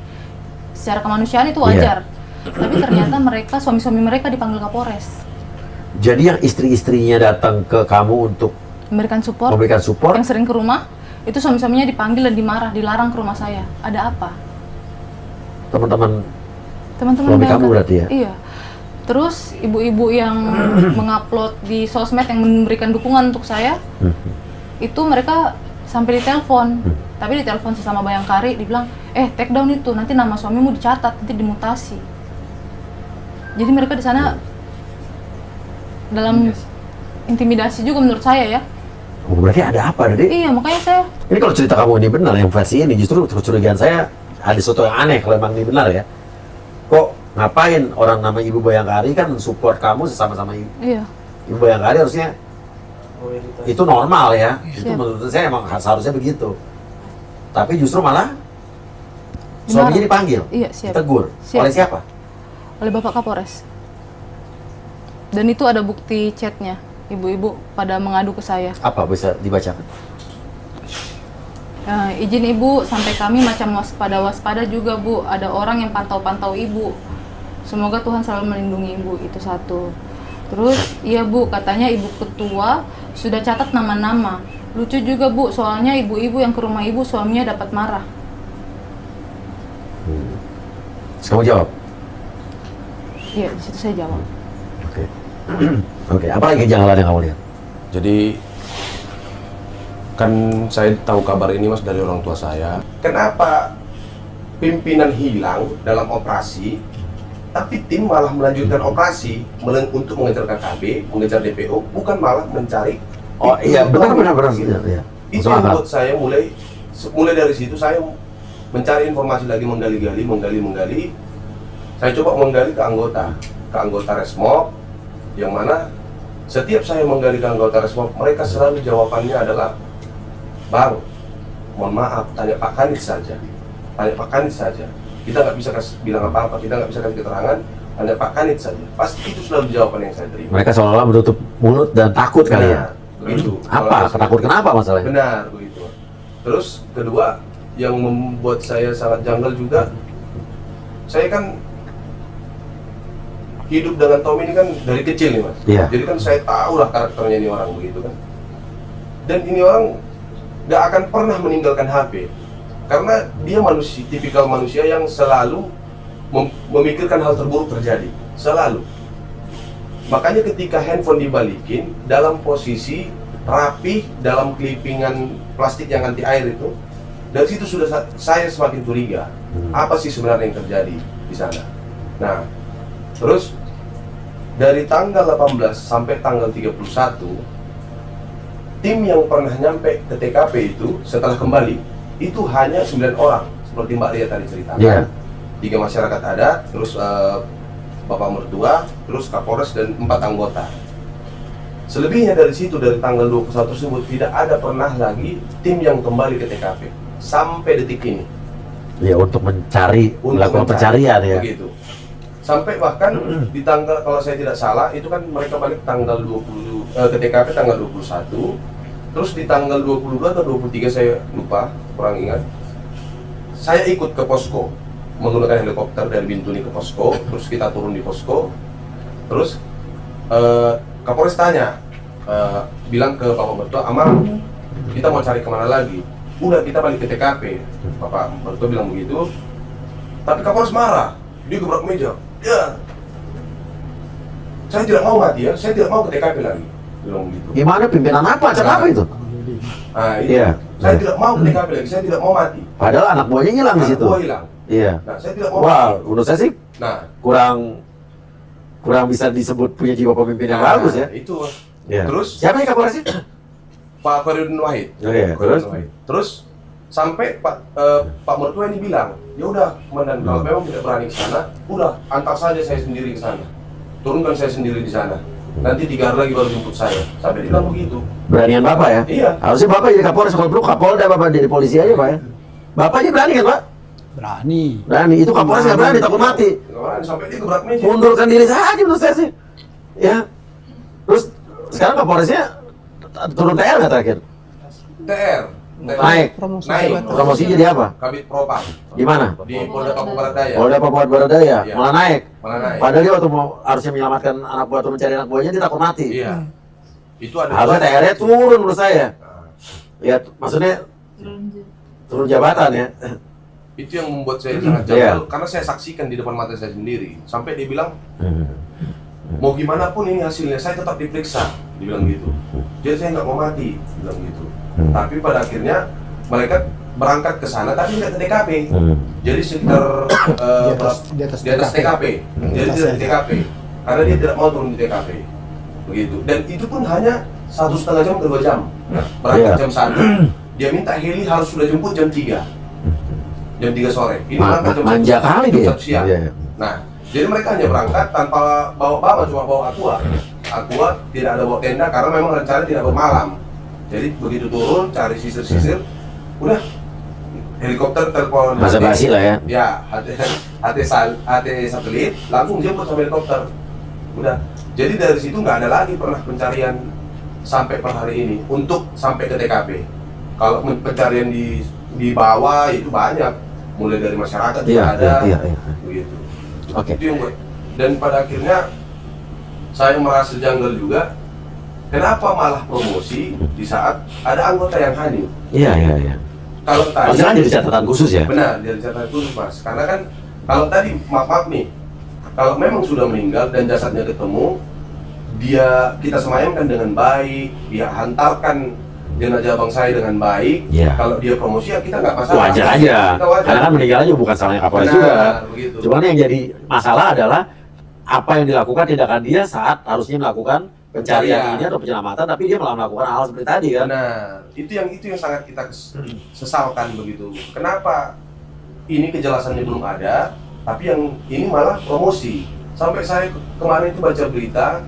Secara kemanusiaan itu wajar. Tapi ternyata mereka, suami-suami mereka dipanggil Kapolres. Jadi yang istri-istrinya datang ke kamu untuk Memberikan support, memberikan support, yang sering ke rumah, itu suami-suaminya dipanggil dan dimarah, dilarang ke rumah saya. Ada apa? teman-teman Teman-teman suami Bayangkari. kamu berarti ya? Iya. Terus ibu-ibu yang mengupload di sosmed yang memberikan dukungan untuk saya, itu mereka sampai ditelepon. Tapi ditelepon sesama Bayangkari, dibilang, take down itu, nanti nama suamimu dicatat, nanti dimutasi. Jadi mereka di sana dalam intimidasi juga menurut saya ya. Oh, berarti ada apa tadi? Iya, makanya saya Ini kalau cerita kamu ini benar, yang versi ini justru kecurigaan saya ada sesuatu yang aneh kalau memang ini benar ya. Kok ngapain orang nama Ibu Bayangkari kan support kamu sesama-sama iya. Ibu Bayangkari harusnya itu normal ya. Itu Siap. menurut saya emang seharusnya begitu. Tapi justru malah Dimarah. suaminya dipanggil, Iya, siap. ditegur. Siap. Oleh siapa? Oleh Bapak Kapolres. Dan itu ada bukti chatnya. Ibu-ibu pada mengadu ke saya. Apa bisa dibacakan? Izin Ibu, sampai kami macam waspada juga Bu. Ada orang yang pantau-pantau Ibu. Semoga Tuhan selalu melindungi Ibu, itu satu. Terus, iya Bu, katanya Ibu Ketua sudah catat nama-nama. Lucu juga Bu, soalnya ibu-ibu yang ke rumah Ibu suaminya dapat marah. Kamu jawab. Iya, di situ saya jawab. Oke. Oke, apa lagi kejanggalan yang kamu lihat? Jadi kan saya tahu kabar ini Mas dari orang tua saya. Kenapa pimpinan hilang dalam operasi, tapi tim malah melanjutkan operasi untuk mengejar KKB, mengejar DPO, bukan malah mencari. Oh iya, benar. Gitu. Iya. Itu Masuk yang akal. buat saya mulai dari situ saya mencari informasi lagi, menggali. Saya coba menggali ke anggota Resmob, yang mana setiap saya menggali ke anggota Resmob, mereka selalu jawabannya adalah, Bang, mohon maaf, tanya Pak Kanit saja. Kita nggak bisa bilang apa-apa, kita nggak bisa kasih keterangan. hanya Pak Kanit saja. Pasti itu selalu jawaban yang saya terima. Mereka seolah-olah menutup mulut dan takut kali ya. Begitu. Apa? Takut kenapa masalahnya? Benar, begitu. Terus kedua, yang membuat saya sangat janggal juga, saya kan hidup dengan Tom ini kan dari kecil nih Mas. Iya. Jadi kan saya tahu lah karakternya ini orang begitu kan. Dan ini orang gak akan pernah meninggalkan HP. Karena dia tipikal manusia yang selalu memikirkan hal terburuk terjadi. Selalu. Makanya ketika handphone dibalikin dalam posisi rapi dalam clippingan plastik yang anti air itu, dari situ sudah saya semakin curiga. Apa sih sebenarnya yang terjadi di sana? Nah, terus dari tanggal 18 sampai tanggal 31, tim yang pernah nyampe ke TKP itu setelah kembali itu hanya 9 orang seperti Mbak Ria tadi ceritakan. Yeah. 3 masyarakat adat, terus Bapak Mertua, terus Kapolres dan 4 anggota. Selebihnya dari situ, dari tanggal 21 tersebut tidak ada pernah lagi tim yang kembali ke TKP sampai detik ini. Ya, untuk melakukan pencarian ya. Begitu. Sampai bahkan di tanggal, kalau saya tidak salah, itu kan mereka balik tanggal 20 ke TKP tanggal 21. Terus di tanggal 22 atau 23 saya lupa, kurang ingat. Saya ikut ke posko menggunakan helikopter dari Bintuni ke posko, terus kita turun di posko. Terus Kapolres tanya, bilang ke Bapak Mertua, Amal, kita mau cari kemana lagi? Udah, kita balik ke TKP. Bapak Mertua bilang begitu. Tapi Kapolres marah, dia gebrak meja. Ya, saya tidak mau mati ya, saya tidak mau ke TKP lagi. Bilang begitu. Gimana pimpinan apa? Macam apa itu? Nah, itu. Iya. Saya tidak mau ke TKP lagi, saya tidak mau mati. Padahal anak buahnya hilang di Anak situ. buah hilang. Iya. Nah, saya tidak mau Wah, mati. menurut saya sih Nah, kurang bisa disebut punya jiwa pemimpin yang bagus ya. Itu. Iya. Terus Siapa yang Kapolresnya? Pak Faridun Wahid. Oh iya, Faridun terus? Wahid. Terus sampai Pak Mertua ini bilang, ya udah, Komandan, kalau memang tidak berani ke sana, udah antar saja saya sendiri ke sana. Turunkan saya sendiri di sana. Nanti 3 hari lagi baru jemput saya. Sampai dibilang begitu. Beranian Bapak ya? Iya. Harusnya Bapak jadi Kapolres, kalau perlu Kapolda, Bapak jadi polisi aja Pak ya. Bapak aja berani kan Pak? Berani. Berani, itu Kapolres nggak berani, takut mati. Sampai dia gebrak meja. Mundurkan diri saja menurut saya sih. Ya. Terus sekarang Kapolresnya turun TR nggak terakhir? TR. Naik. Naik. Promosi jadi apa? Kabit Propam. Di mana? Di Polda Papua Barat Daya. Polda Papua Barat Daya, Iya. malah naik. Malah naik. Padahal dia waktu mau harusnya menyelamatkan anak buah atau mencari anak buahnya, dia takut mati. Iya. Itu ada. Harusnya TR-nya turun menurut saya. Ya, maksudnya turun jabatan ya. Itu yang membuat saya sangat janggal karena saya saksikan di depan mata saya sendiri. Sampai dia bilang, mau gimana pun ini hasilnya, saya tetap diperiksa. Dia bilang gitu. Jadi saya nggak mau mati, dia bilang gitu. Tapi pada akhirnya mereka berangkat ke sana, tapi nggak ke TKP. Jadi sekitar Di atas TKP. Jadi tidak di TKP, karena dia tidak mau turun di TKP. Begitu. Dan itu pun hanya 1,5 jam ke 2 jam. Berangkat jam 1, dia minta heli harus sudah jemput jam 3. Jam 3 sore. Ini berangkat jam Manja kali dia. 1 siang. Iya. Nah, jadi mereka hanya berangkat tanpa bawa cuma bawa aqua. Aqua, tidak ada bawa tenda karena memang rencana tidak bermalam. Jadi begitu turun, cari sisir-sisir, udah helikopter telepon Masa basi lah ya. Ya, HT satelit, langsung jemput sama helikopter. Udah. Jadi dari situ nggak ada lagi pernah pencarian sampai per hari ini untuk sampai ke TKP. Kalau pencarian di bawah itu banyak, mulai dari masyarakat juga ada, begitu. Oke. Itu yang buat. Dan pada akhirnya saya merasa janggal juga. Kenapa malah promosi di saat ada anggota yang hanyut? Iya. Kalau tadi Harusnya kan jadi catatan khusus ya? benar, jadi catatan khusus Mas. Karena kan kalau tadi maaf nih, kalau memang sudah meninggal dan jasadnya ketemu, kita semayamkan dengan baik, dia hantarkan jenazah abang saya dengan baik. Iya. Kalau dia promosi ya kita nggak masalah. Wajar aja. Kita wajar. Karena kan meninggalnya bukan salahnya Kapolres Benar, juga. begitu. Cuman yang jadi masalah adalah apa yang dilakukan tindakan dia saat harusnya melakukan pencarian ini atau penyelamatan, tapi dia malah melakukan hal seperti tadi kan. Nah, itu yang sangat kita sesalkan begitu. Kenapa ini kejelasannya belum ada, tapi yang ini malah promosi. Sampai saya kemarin itu baca berita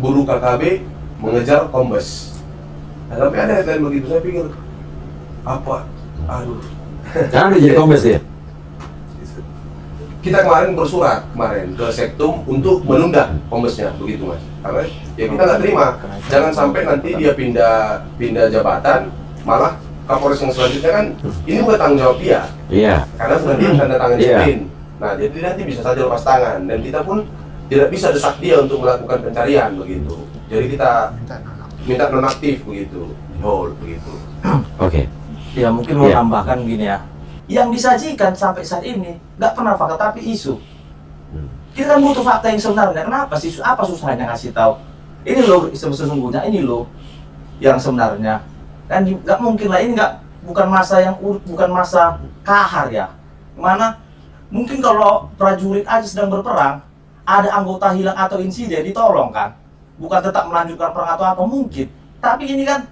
guru KKB mengejar kombes. Nah, sampai ada headline begitu, saya pikir apa? Aduh. Karena dia jadi kombes dia. kita kemarin bersurat ke Sektum untuk menunda kombesnya, begitu Mas. Karena ya kita nggak terima, jangan sampai nanti dia pindah jabatan, malah Kapolres yang selanjutnya kan ini bukan tanggung jawab dia. Iya. Karena sudah dia tanda tangan disiplin. Nah, jadi nanti bisa saja lepas tangan dan kita pun tidak bisa desak dia untuk melakukan pencarian begitu. Jadi kita minta nonaktif begitu, hold begitu. Oke. Ya mungkin mau tambahkan gini ya. Yang disajikan sampai saat ini nggak pernah fakta tapi isu. Kita kan butuh fakta yang sebenarnya. Kenapa sih? Apa susahnya ngasih tahu? Ini loh sesungguhnya, ini loh yang sebenarnya. Kan nggak mungkin lah, ini bukan masa kahar ya. Mana mungkin kalau prajurit aja sedang berperang, ada anggota hilang atau insiden ditolong kan, bukan tetap melanjutkan perang atau apa mungkin. Tapi ini kan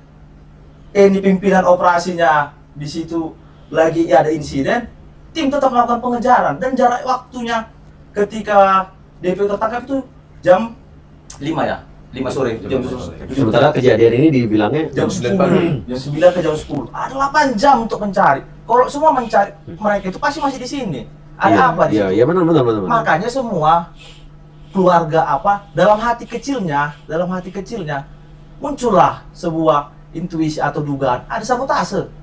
ini pimpinan operasinya di situ lagi ada insiden, tim tetap melakukan pengejaran dan jarak waktunya ketika DPO tertangkap itu jam 5 ya, 5 sore, jam 10. Sementara kejadian ini dibilangnya Jam 9 pagi, jam 9 ke jam 10. Ada 8 jam untuk mencari. Kalau semua mencari mereka itu pasti masih di sini. Ada apa di situ? Iya, benar. Makanya semua keluarga dalam hati kecilnya muncullah sebuah intuisi atau dugaan ada sabotase.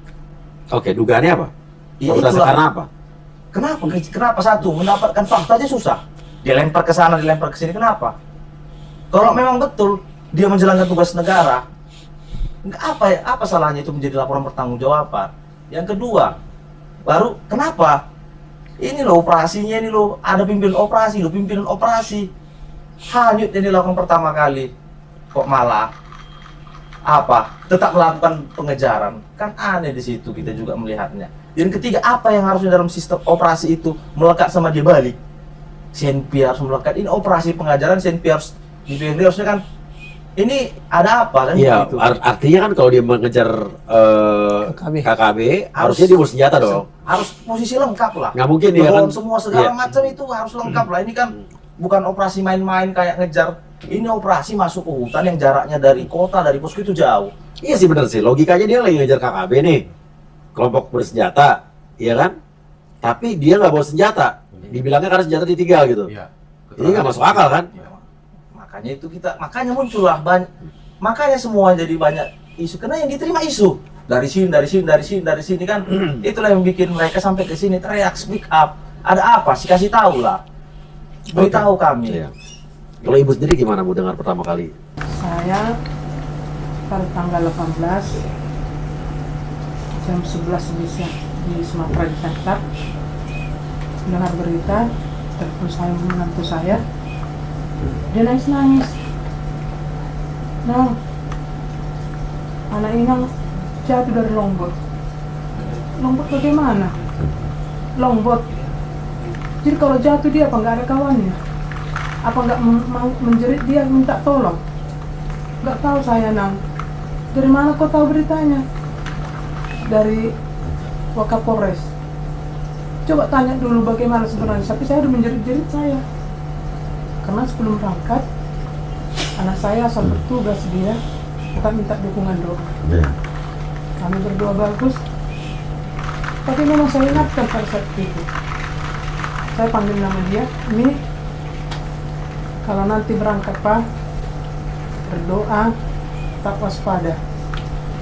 Oke, dugaannya apa? Ya, Sabotase karena apa? Kenapa satu mendapatkan fakta aja susah. Dilempar ke sana, dilempar ke sini, kenapa? Kalau memang betul dia menjalankan tugas negara, apa salahnya itu menjadi laporan pertanggungjawaban? Yang kedua, baru kenapa? Ini loh operasinya, ini loh ada pimpinan operasi hanyut yang dilakukan pertama kali, kok malah tetap melakukan pengejaran, kan aneh di situ kita juga melihatnya. Dan ketiga, apa yang harusnya dalam sistem operasi itu melekat sama dia balik, CNP harus melekat. Ini operasi pengajaran, CNP harus harusnya kan ini ada apa kan? Iya, gitu. artinya kan kalau dia mengejar KKB harusnya dia bersenjata dong. Harus posisi lengkap lah. Nggak mungkin dia kan semua segala macam itu harus lengkap lah. Ini kan bukan operasi main-main kayak ngejar. Ini operasi masuk ke hutan yang jaraknya dari kota, dari posko itu jauh. Iya sih, bener sih, logikanya dia lagi ngejar KKB nih, kelompok bersenjata, iya kan? Tapi dia nggak bawa senjata, dibilangnya karena senjata ditinggal gitu. Iya. Ini nggak masuk akal kan? Makanya itu makanya muncullah banyak, makanya semua jadi banyak isu, karena yang diterima isu dari sini kan. Itulah yang bikin mereka sampai ke sini teriak, speak up. Ada apa sih, kasih tahu lah, beritahu kami. Iya. Kalau ibu sendiri gimana Bu dengar pertama kali? Saya pada tanggal 18 jam 11 bisa di Sumatera ditangkap. Dengar berita, telepon saya menantu saya, dia nangis. Nah, anak Inang jatuh dari Lombok. Lombok bagaimana? Lombok. Jadi kalau jatuh dia apa nggak ada kawannya? Apa nggak mau menjerit dia minta tolong? Nggak tahu saya, Nang. Dari mana kau tahu beritanya? Dari Wakapolres. Coba tanya dulu bagaimana sebenarnya. Tapi saya udah menjerit-jerit saya. Karena sebelum berangkat, anak saya asal bertugas dia, kita minta dukungan doa. Kami berdoa bagus. Tapi memang saya ingatkan pada saat itu. Saya panggil nama dia, Mi. Kalau nanti berangkat Pak, berdoa, tak waspada.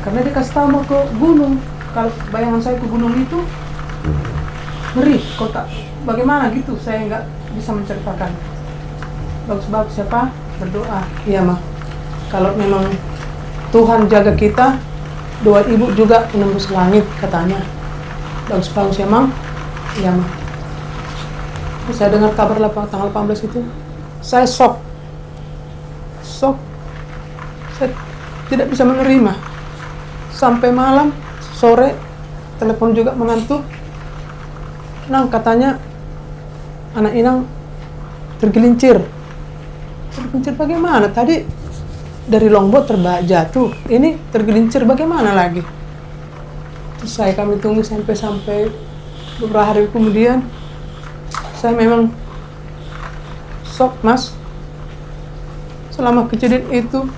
Karena dia kasih tahu mau ke gunung. Kalau bayangan saya ke gunung itu ngeri, kota bagaimana gitu, saya nggak bisa menceritakan. Bagus-bagus siapa? Berdoa. Iya mah. Kalau memang Tuhan jaga kita, doa ibu juga menembus langit katanya. Bagus-bagus ya Mang. Iya mah. Saya dengar kabar tanggal 18 itu, saya shock. Saya tidak bisa menerima. Sampai malam, sore, telepon juga mengantuk. Nang, katanya anak Inang tergelincir. Tergelincir bagaimana? Tadi dari longboat jatuh, ini tergelincir bagaimana lagi? Terus kami tunggu sampai beberapa hari kemudian, saya memang shock, Mas. Selama kejadian itu,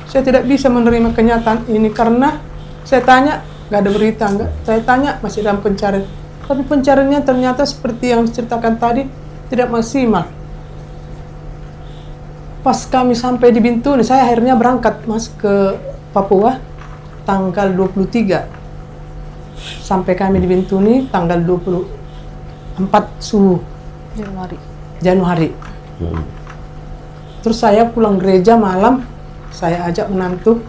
saya tidak bisa menerima kenyataan ini karena saya tanya, nggak ada berita, nggak. Saya tanya masih dalam pencarian. Tapi pencariannya ternyata seperti yang diceritakan tadi tidak maksimal. Pas kami sampai di Bintuni, saya akhirnya berangkat Mas ke Papua tanggal 23. Sampai kami di Bintuni tanggal 24 Januari. Terus saya pulang gereja malam, saya ajak menantu,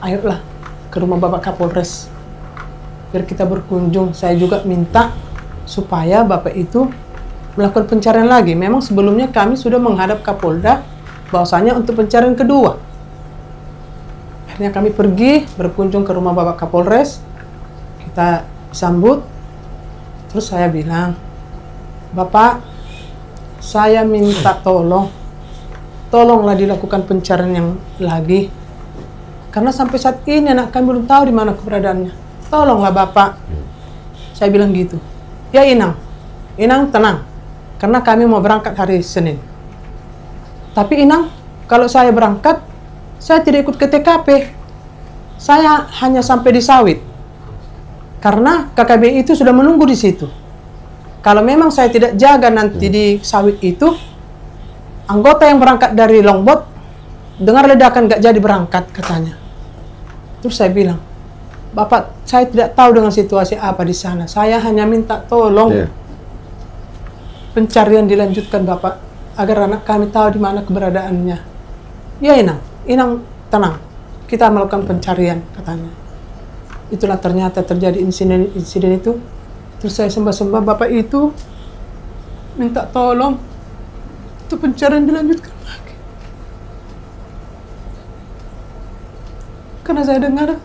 ayolah ke rumah Bapak Kapolres biar kita berkunjung. Saya juga minta supaya Bapak itu melakukan pencarian lagi. Memang sebelumnya kami sudah menghadap Kapolda bahwasanya untuk pencarian kedua. Akhirnya kami pergi berkunjung ke rumah Bapak Kapolres, kita sambut. Terus saya bilang, Bapak, saya minta tolonglah dilakukan pencarian yang lagi. Karena sampai saat ini anak kami belum tahu di mana keberadaannya. Tolonglah Bapak. Saya bilang gitu. Ya Inang tenang. Karena kami mau berangkat hari Senin. Tapi Inang, kalau saya berangkat, saya tidak ikut ke TKP. Saya hanya sampai di Sawit. Karena KKBI itu sudah menunggu di situ. Kalau memang saya tidak jaga nanti di Sawit itu, anggota yang berangkat dari Longbot dengar ledakan gak jadi berangkat katanya. Terus saya bilang, Bapak, saya tidak tahu dengan situasi apa di sana. Saya hanya minta tolong pencarian dilanjutkan Bapak, agar anak kami tahu di mana keberadaannya. Ya Inang tenang, kita melakukan pencarian katanya. Itulah ternyata terjadi insiden itu. Terus saya sembah-sembah Bapak itu minta tolong untuk pencarian dilanjutkan lagi. Karena saya dengar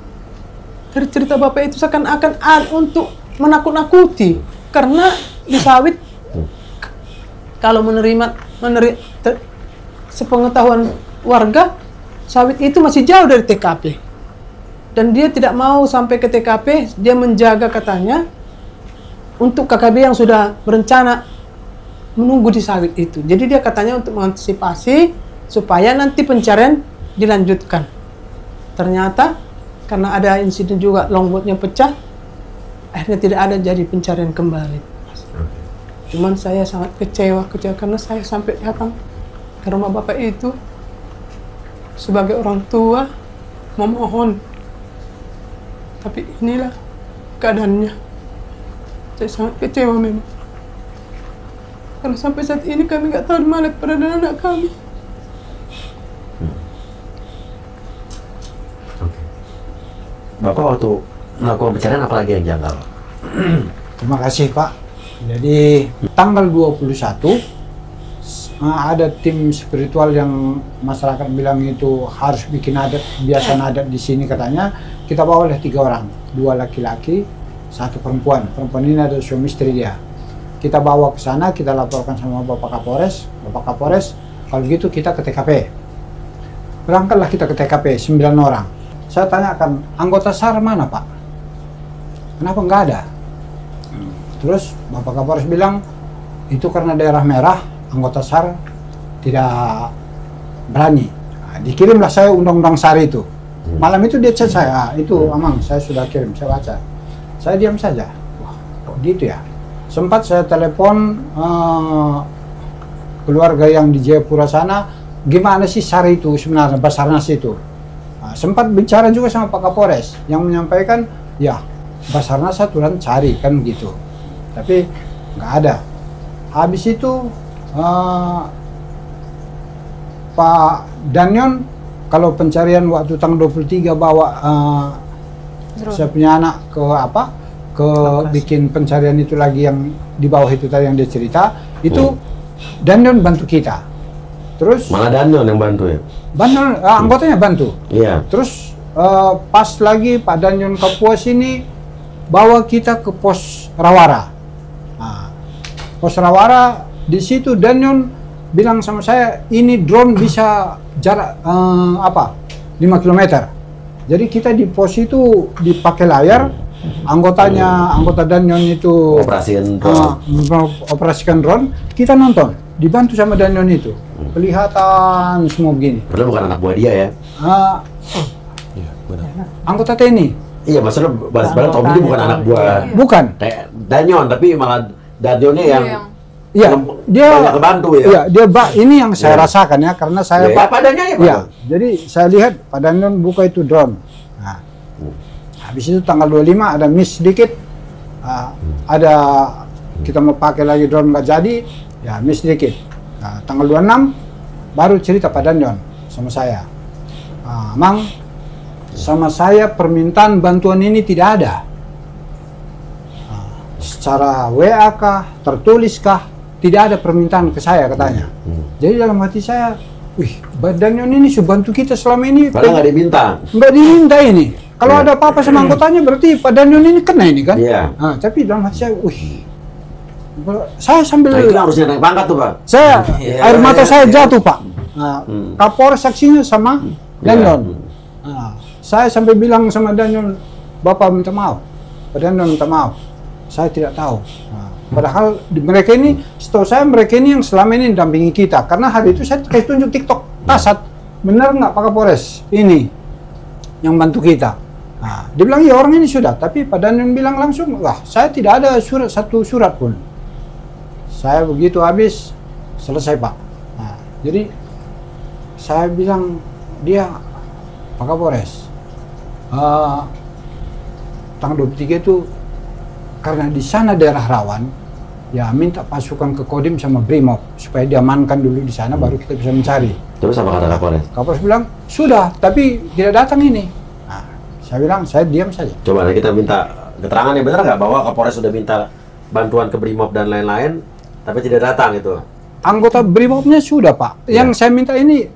dari cerita Bapak itu seakan-akan untuk menakut-nakuti. Karena di Sawit kalau menerima sepengetahuan warga, Sawit itu masih jauh dari TKP. Dan dia tidak mau sampai ke TKP, dia menjaga katanya untuk KKB yang sudah berencana menunggu di Sawit itu. Jadi dia katanya untuk mengantisipasi supaya nanti pencarian dilanjutkan. Ternyata karena ada insiden juga longbotnya pecah, akhirnya tidak ada jadi pencarian kembali. Cuman saya sangat kecewa karena saya sampai datang ke rumah Bapak itu sebagai orang tua memohon. Tapi inilah keadaannya. Saya sangat kecewa memang. Karena sampai saat ini kami nggak tahu di mana keberadaan anak kami. Bapak waktu melakukan pencarian apalagi yang janggal? Terima kasih Pak. Jadi tanggal 21 ada tim spiritual yang masyarakat bilang itu harus bikin adat, kebiasaan adat di sini katanya. Kita bawa oleh 3 orang, 2 laki-laki, 1 perempuan. Perempuan ini ada suami istri dia. Kita bawa ke sana, kita laporkan sama Bapak Kapolres. Bapak Kapolres, kalau gitu kita ke TKP. Berangkatlah kita ke TKP, 9 orang. Saya tanyakan, anggota SAR mana Pak? Kenapa nggak ada? Terus Bapak Kapolres bilang, itu karena daerah merah, anggota SAR tidak berani. Nah, dikirimlah saya undang-undang SAR itu. Malam itu dia chat saya, itu Amang, saya sudah kirim, saya baca. Saya diam saja. Wah, kok gitu ya? Sempat saya telepon keluarga yang di Jayapura sana, gimana sih SAR itu sebenarnya, Basarnas itu? Nah, sempat bicara juga sama Pak Kapolres, yang menyampaikan, ya Basarnas aturan cari, kan gitu. Tapi nggak ada. Habis itu Pak Danyon, kalau pencarian waktu tanggal 23 bawa saya punya anak ke bikin pencarian itu lagi yang di bawah itu tadi yang dia cerita, itu Danyon bantu kita. Terus malah Danyon yang bantu ya? Anggotanya bantu. Iya. Terus pas lagi Pak Danyon Kapuas ini bawa kita ke pos Rawara. Nah, pos Rawara di situ Danyon bilang sama saya, ini drone bisa jarak 5 km. Jadi kita di pos itu dipakai layar, anggota Danyon itu operasikan drone, kita nonton, dibantu sama Danyon itu, kelihatan semua begini. Padahal bukan anak buah dia ya? Anggota TNI Iya, maksudnya balas-balas Tommy ini bukan anak buah Bukan. kayak Danyon, tapi malah Danionnya yang Iya, dia banyak kebantu ya. Iya, dia ini yang saya rasakan ya, karena saya Ya, padanya ya, Pak. Iya, jadi saya lihat Pak Danyon buka itu drone. Nah, habis itu tanggal 25 ada miss sedikit, ada kita mau pakai lagi drone nggak jadi, ya miss sedikit. Nah, tanggal 26 baru cerita Pak Danyon sama saya, Mang, sama saya permintaan bantuan ini tidak ada. Secara WA kah, tertulis kah, tidak ada permintaan ke saya katanya. Jadi dalam hati saya, wih, Danyon ini sudah bantu kita selama ini. Padahal nggak diminta. Nggak diminta ini. Kalau Iya. ada apa-apa sama anggotanya berarti Pak Danyon ini kena ini kan? Iya. Nah, tapi dalam hati saya, wih, saya sambil Nah, itu harusnya naik pangkat tuh, Pak. saya Iya, air mata iya, saya iya. jatuh Pak. Nah, Kapolres saksinya sama Danyon. Nah, saya sampai bilang sama Danyon, Bapak minta maaf. Pak Danyon minta maaf. Saya tidak tahu. Nah, padahal mereka ini, setahu saya mereka ini yang selama ini mendampingi kita. Karena hari itu saya kasih tunjuk TikTok Kasat, benar nggak Pak Kapolres ini yang bantu kita. Nah, dia bilang ya orang ini sudah, tapi Pak Danyon bilang langsung, wah saya tidak ada satu surat pun. Saya begitu habis selesai Pak. Nah, jadi saya bilang dia Pak Kapolres, tanggal 23 itu karena di sana daerah rawan, ya minta pasukan ke Kodim sama Brimob supaya diamankan dulu di sana, baru kita bisa mencari. Terus apa kata Kapolres? Kapolres bilang sudah, tapi tidak datang ini. Nah, saya bilang saya diam saja. Coba kita minta keterangan yang benar nggak bahwa Kapolres sudah minta bantuan ke Brimob dan lain-lain, tapi tidak datang itu. Anggota Brimobnya sudah Pak. Yang saya minta ini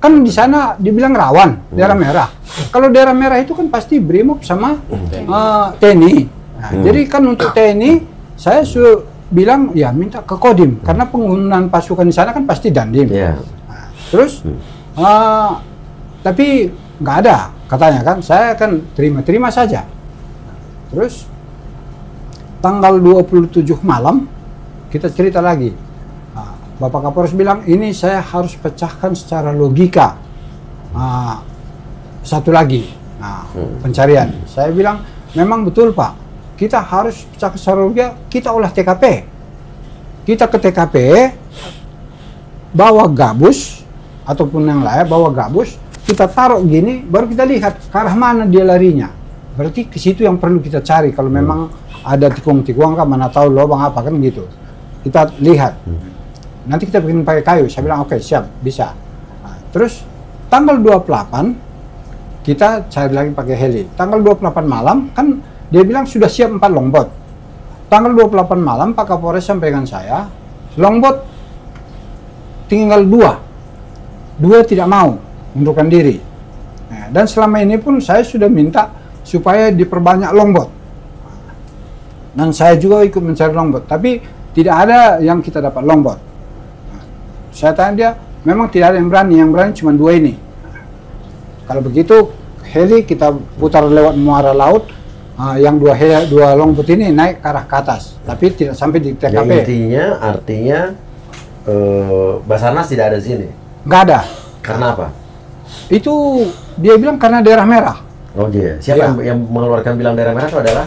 kan di sana dibilang rawan, daerah merah. Kalau daerah merah itu kan pasti Brimob sama TNI. Nah, jadi kan untuk TNI saya bilang ya minta ke Kodim karena penggunaan pasukan di sana kan pasti Dandim. Iya. Nah, terus tapi nggak ada katanya kan, saya kan terima saja. Terus tanggal 27 malam kita cerita lagi. Bapak Kapolres bilang ini saya harus pecahkan secara logika. Satu lagi pencarian. Saya bilang memang betul Pak. Kita harus pecahkan secara logika. Kita olah TKP. Kita ke TKP, bawa gabus ataupun yang lain, bawa gabus. Kita taruh gini, baru kita lihat ke arah mana dia larinya. Berarti ke situ yang perlu kita cari. Kalau memang ada tikung-tikung, kan mana tahu lubang apa kan gitu. Kita lihat. Nanti kita bikin pakai kayu. Saya bilang oke, siap, bisa. Nah, terus tanggal 28 kita cari lagi pakai heli. Tanggal 28 malam kan dia bilang sudah siap 4 longboat. Tanggal 28 malam Pak Kapolres sampaikan saya, longboat tinggal 2. 2 tidak mau mundurkan diri. Nah, dan selama ini pun saya sudah minta supaya diperbanyak longboat. Dan saya juga ikut mencari longboat, tapi tidak ada yang kita dapat longboat. Nah, saya tanya dia, memang tidak ada yang berani cuma 2 ini. Nah, kalau begitu heli kita putar lewat muara laut, yang 2 longboat ini naik ke arah ke atas, tapi tidak sampai di TKP. Yang artinya Basarnas tidak ada di sini? Nggak ada. Karena apa? Itu dia bilang karena daerah merah. Oh iya. Siapa yang mengeluarkan bilang daerah merah itu adalah?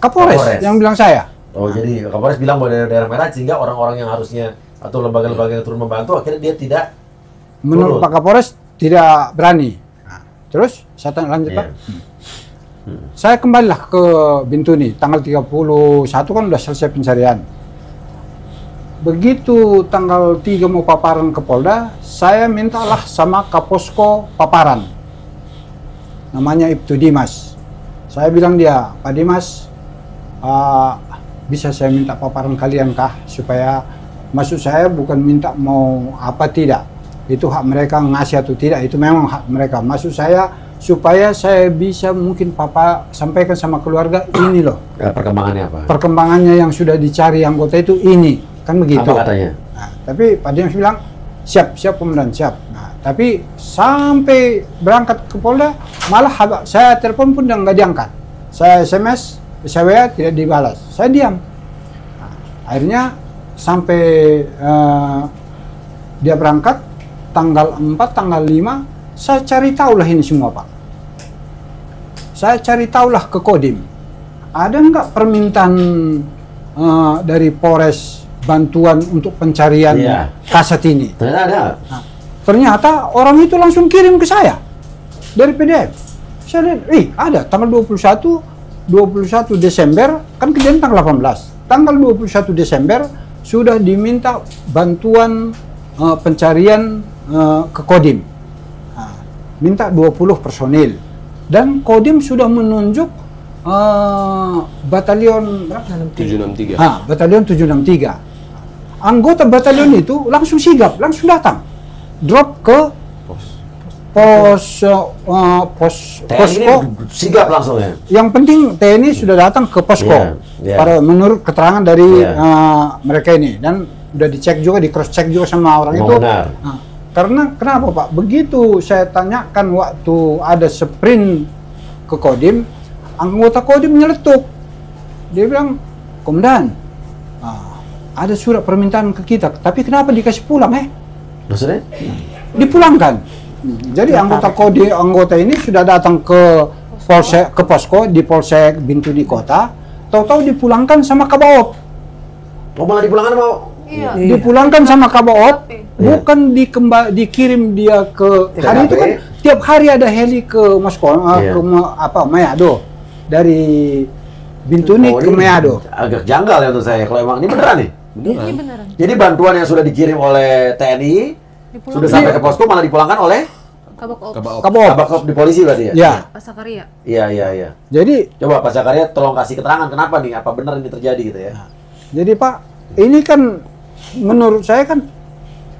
Kapolres yang bilang saya. Oh jadi Kapolres bilang bahwa daerah merah sehingga orang-orang yang harusnya atau lembaga-lembaga yang turun membantu akhirnya dia tidak. Menurut Pak Kapolres tidak berani. Nah, terus saya tanya lanjut Pak. Saya kembalilah ke Bintuni, tanggal 31 kan udah selesai pencarian. Begitu tanggal 3 mau paparan ke Polda, saya mintalah sama Kaposko paparan. Namanya Ibtu Dimas. Saya bilang dia, Pak Dimas, bisa saya minta paparan kalian kah? Supaya, maksud saya bukan minta mau apa tidak. Itu hak mereka ngasih atau tidak, itu memang hak mereka. Maksud saya, supaya saya bisa mungkin Papa sampaikan sama keluarga ini loh. Perkembangannya apa? Perkembangannya yang sudah dicari anggota itu ini, kan begitu. Apa katanya? Nah, tapi Pak Dimas bilang siap komandan siap. Nah, tapi sampai berangkat ke Polda malah saya telepon pun nggak diangkat. Saya SMS, saya WA tidak dibalas. Saya diam. Nah, akhirnya sampai dia berangkat tanggal 4, tanggal 5. Saya cari tahu lah ini semua Pak. saya cari tahulah ke Kodim. Ada nggak permintaan dari Polres bantuan untuk pencarian kaset ini? Ternyata ada. Nah, ternyata orang itu langsung kirim ke saya dari PDF. Saya lihat, ada tanggal 21 Desember, kan kejadian tanggal 18. Tanggal 21 Desember sudah diminta bantuan pencarian ke Kodim. Nah, minta 20 personil. Dan Kodim sudah menunjuk batalion 763. batalion 763. Anggota batalion itu langsung sigap, langsung datang. Drop ke posko. Sigap langsung ya. Yang penting TNI sudah datang ke posko. Pada menurut keterangan dari mereka ini, dan sudah dicek juga, di cross check juga sama orang itu. Benar. Nah, karena kenapa Pak? Begitu saya tanyakan waktu ada sprint ke Kodim, anggota Kodim nyeletuk. Dia bilang, "Komandan, ada surat permintaan ke kita, tapi kenapa dikasih pulang Maksudnya? Dipulangkan. Jadi anggota ini sudah datang ke polsek, ke posko di Polsek Bintuni Kota, tahu-tahu dipulangkan sama Kabaop. Oh, malah dipulangkan mau? Iya. Dipulangkan sama Kabaop, bukan dikirim dia ke hari itu kan tiap hari ada heli ke Moskow, ke Manado, dari Bintuni ke Manado. Agak janggal ya untuk saya kalau emang ini beneran nih. Ini beneran. Jadi bantuan yang sudah dikirim oleh TNI sudah sampai ke posko malah dipulangkan oleh Kabak di polisi berarti ya? Ya. Pak Sakaria. Iya. Jadi coba Pak Sakaria tolong kasih keterangan kenapa nih, apa benar ini terjadi gitu ya? Jadi Pak, ini kan menurut saya kan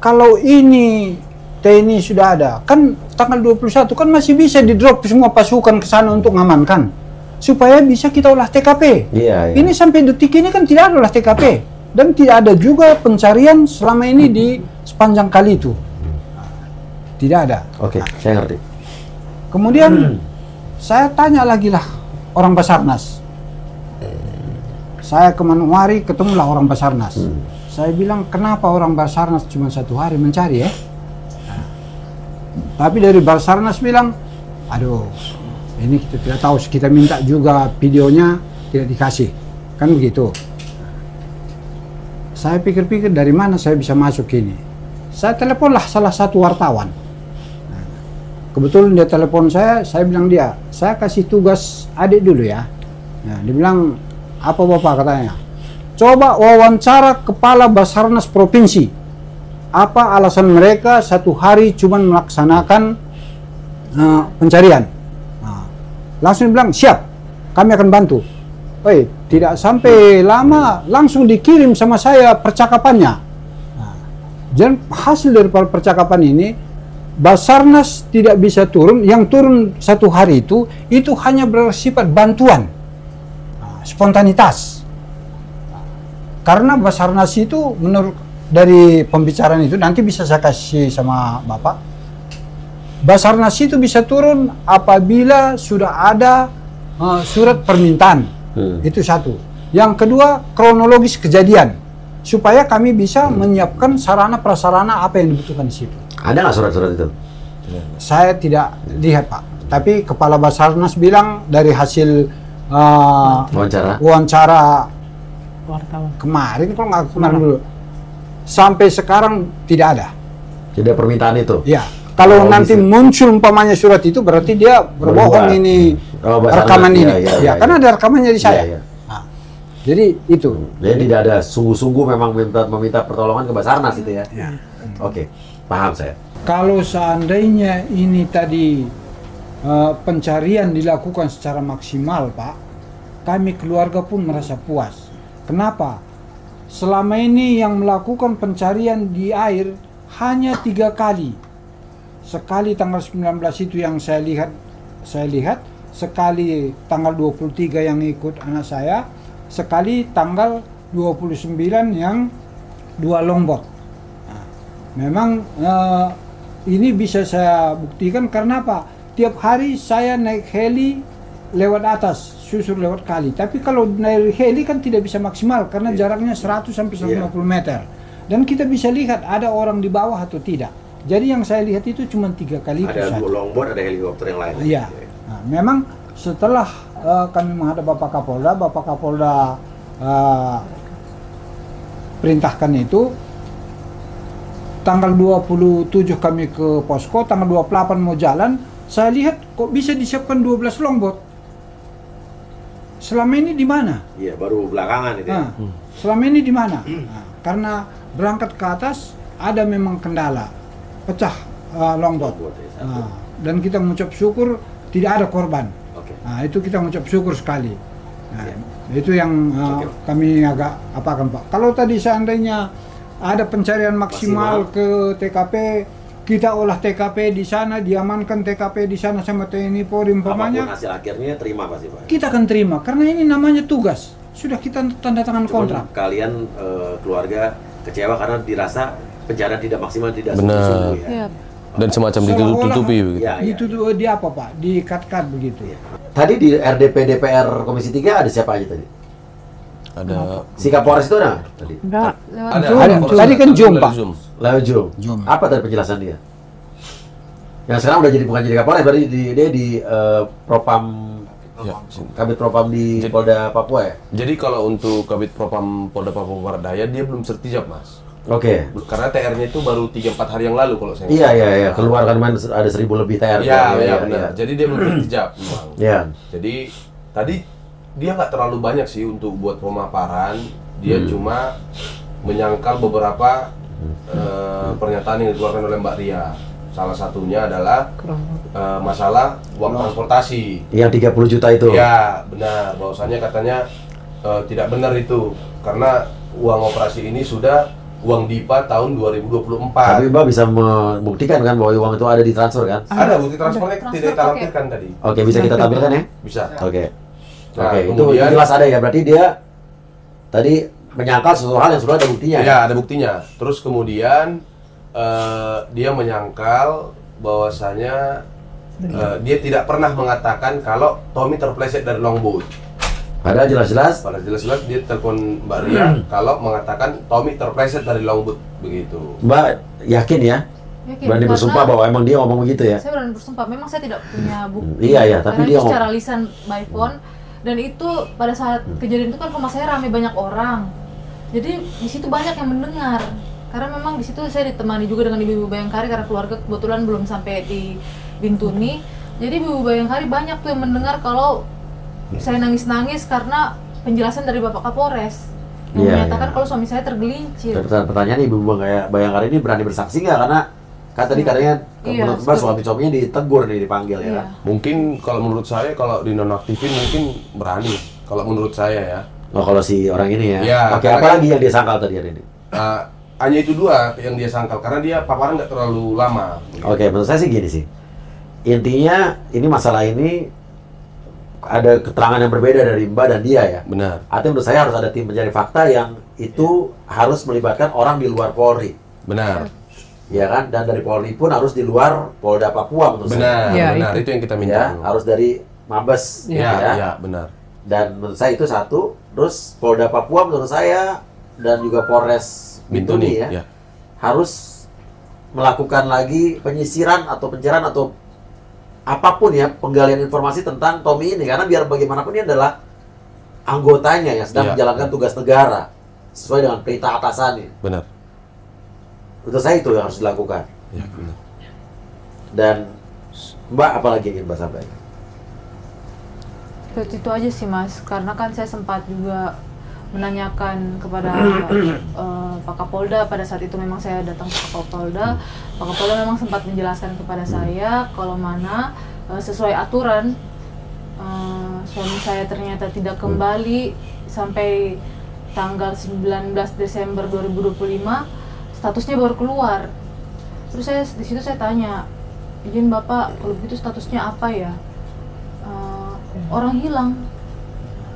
kalau ini TNI sudah ada, kan tanggal 21 kan masih bisa di drop semua pasukan ke sana untuk mengamankan supaya bisa kita olah TKP. Iya. Ini sampai detik ini kan tidak ada olah TKP dan tidak ada juga pencarian selama ini di sepanjang kali itu. Tidak ada. Oke, saya ngerti. Kemudian saya tanya lagi lah orang Basarnas. Saya ke Manokwari ketemulah orang Basarnas. Saya bilang, kenapa orang Basarnas cuma 1 hari mencari ya? Tapi dari Basarnas bilang, aduh, ini kita tidak tahu. Kita minta juga videonya, tidak dikasih. Kan begitu. Saya pikir-pikir dari mana saya bisa masuk ini. Saya teleponlah salah satu wartawan. Kebetulan dia telepon saya bilang dia, saya kasih tugas adik dulu ya. Nah, dia bilang, apa Bapak katanya? Coba wawancara kepala Basarnas Provinsi. Apa alasan mereka 1 hari cuma melaksanakan pencarian? Nah, langsung bilang, siap, kami akan bantu. Tidak sampai lama, langsung dikirim sama saya percakapannya. Nah, dan hasil dari percakapan ini, Basarnas tidak bisa turun, yang turun 1 hari itu hanya bersifat bantuan, spontanitas. Karena Basarnas itu menurut dari pembicaraan itu, nanti bisa saya kasih sama Bapak, Basarnas itu bisa turun apabila sudah ada surat permintaan, itu satu. Yang kedua, kronologis kejadian, supaya kami bisa menyiapkan sarana prasarana apa yang dibutuhkan di situ. Ada nggak surat-surat itu? Saya tidak lihat Pak, tapi Kepala Basarnas bilang dari hasil wawancara kemarin, kalau nggak kemarin dulu, sampai sekarang tidak ada. Tidak ada permintaan itu? Ya, kalau nanti muncul umpamanya surat itu berarti dia berbohong ini rekaman ini. Ya, karena ada rekamannya di saya. Nah, jadi itu. Jadi tidak ada sungguh-sungguh memang meminta pertolongan ke Basarnas itu ya? Oke. Paham saya. Kalau seandainya ini tadi pencarian dilakukan secara maksimal, Pak, kami keluarga pun merasa puas. Kenapa? Selama ini yang melakukan pencarian di air hanya 3 kali. Sekali tanggal 19 itu yang saya lihat, sekali tanggal 23 yang ikut anak saya, sekali tanggal 29 yang 2 longboat. Memang ini bisa saya buktikan karena apa? Tiap hari saya naik heli lewat atas, susur lewat kali. Tapi kalau naik heli kan tidak bisa maksimal karena jaraknya 100 sampai 150 meter. Dan kita bisa lihat ada orang di bawah atau tidak. Jadi yang saya lihat itu cuma 3 kali. Ada 2 longboat, ada helikopter yang lain. Iya. Nah, memang Setelah kami menghadap Bapak Kapolda perintahkan itu, tanggal 27 kami ke posko, tanggal 28 mau jalan, saya lihat kok bisa disiapkan 12 longboat. Selama ini di mana? Iya, baru belakangan itu ya. Selama ini di mana? Nah, karena berangkat ke atas ada memang kendala, pecah longboat. Dan kita mengucap syukur tidak ada korban. Nah, itu kita mengucap syukur sekali. Nah, itu yang kami agak apakan, Pak. Kalau tadi seandainya ada pencarian maksimal ke TKP, kita olah TKP di sana, diamankan TKP di sana sama TNI Polri umpamanya. Apapun hasil akhirnya terima pasti Pak. Kita akan terima karena ini namanya tugas. Sudah kita tanda tangan kontrak. Kalian keluarga kecewa karena dirasa pencarian tidak maksimal, tidak Benar. sungguh-sungguh ya. Dan semacam ditutup-tutupi begitu. Ya, ya. Ditutup di apa, Pak? Di cut-cut begitu. Tadi di RDP DPR Komisi 3 ada siapa aja tadi? Ada Si Kapolres itu ada tadi? Lewat Tadi kan Zoom, Pak. Lewat Zoom. Apa tadi penjelasan dia? Yang sekarang udah jadi bukan jadi Kapolres, berarti dia di Propam, Kabit Propam di Polda Papua ya? Jadi kalau untuk Kabit Propam Polda Papua Barat Daya dia belum sertijab, Mas. Oke. Karena TR-nya itu baru 3-4 hari yang lalu kalau saya. Iya. Keluar kan ada 1.000 lebih TR. Iya, benar. Jadi dia belum sertijab memang. Iya. Jadi tadi dia nggak terlalu banyak sih untuk buat pemaparan. Dia cuma menyangkal beberapa pernyataan yang dikeluarkan oleh Mbak Ria. Salah satunya adalah masalah uang transportasi. Yang 30 juta itu. Ya, benar. Bahwasanya katanya tidak benar itu. Karena uang operasi ini sudah uang DIPA tahun 2024. Tapi Mbak bisa membuktikan kan bahwa uang itu ada di transfer kan? Ada bukti transfernya tidak kita lampirkan tadi. Oke, bisa kita tampilkan ya? Bisa. Oke. Nah, Oke, itu kemudian- jelas ada ya. Berarti dia tadi menyangkal sesuatu hal yang sudah ada buktinya. Ya, ada buktinya. Terus kemudian dia menyangkal bahwasanya dia tidak pernah mengatakan kalau Tommy terpleset dari longboat. Padahal jelas-jelas Pada jelas-jelas dia telepon Mbak Ria kalau mengatakan Tommy terpleset dari longboat begitu. Mbak yakin ya? Yakin, Berani karena bersumpah bahwa emang dia ngomong begitu ya? saya berani bersumpah, memang saya tidak punya bukti. Iya, tapi karena dia itu secara lisan by phone, dan itu pada saat kejadian itu kan rumah saya ramai banyak orang, jadi di situ banyak yang mendengar. Karena memang di situ saya ditemani juga dengan ibu-ibu Bayangkari karena keluarga kebetulan belum sampai di Bintuni, jadi ibu-ibu Bayangkari banyak tuh yang mendengar kalau saya nangis-nangis karena penjelasan dari Bapak Kapolres yang menyatakan kalau suami saya tergelincir. Pertanyaan Ibu Bayangkari ini berani bersaksi nggak? Karena kan tadi katanya menurut Mbak suaminya ditegur nih, dipanggil ya. Mungkin kalau menurut saya kalau dinonaktifin mungkin berani. Kalau menurut saya ya. Oh, kalau si orang ini ya. Ya, Oke, karena apa lagi yang dia sangkal tadi hari ini? Hanya itu dua yang dia sangkal karena dia paparan nggak terlalu lama. Oke, menurut saya sih gini sih. Intinya ini masalah ini ada keterangan yang berbeda dari Mbak dan dia ya. Benar. Artinya menurut saya harus ada tim pencari fakta yang itu harus melibatkan orang di luar Polri. Benar. Ya kan? Dan dari Polri pun harus di luar Polda Papua menurut Benar, saya. benar. Itu yang kita minta. Ya, harus dari Mabes. Ya, benar. Dan menurut saya itu satu. Terus Polda Papua menurut saya dan juga Polres Bintuni ya, harus melakukan lagi penyisiran atau pencarian atau apapun ya, penggalian informasi tentang Tommy ini, karena biar bagaimanapun ini adalah anggotanya yang sedang menjalankan tugas negara sesuai dengan perintah atasannya. Benar. Menurut saya itu yang harus dilakukan. Ya, benar. Dan Mbak apalagi yang ingin Mbak sampaikan? Itu aja sih Mas, karena kan saya sempat juga menanyakan kepada Pak Kapolda pada saat itu. Memang saya datang ke Pak Kapolda. Pak Kapolda memang sempat menjelaskan kepada saya kalau mana sesuai aturan suami saya ternyata tidak kembali sampai tanggal 19 Desember 2025, statusnya baru keluar. Terus saya di situ saya tanya, izin Bapak, kalau begitu statusnya apa ya? Orang hilang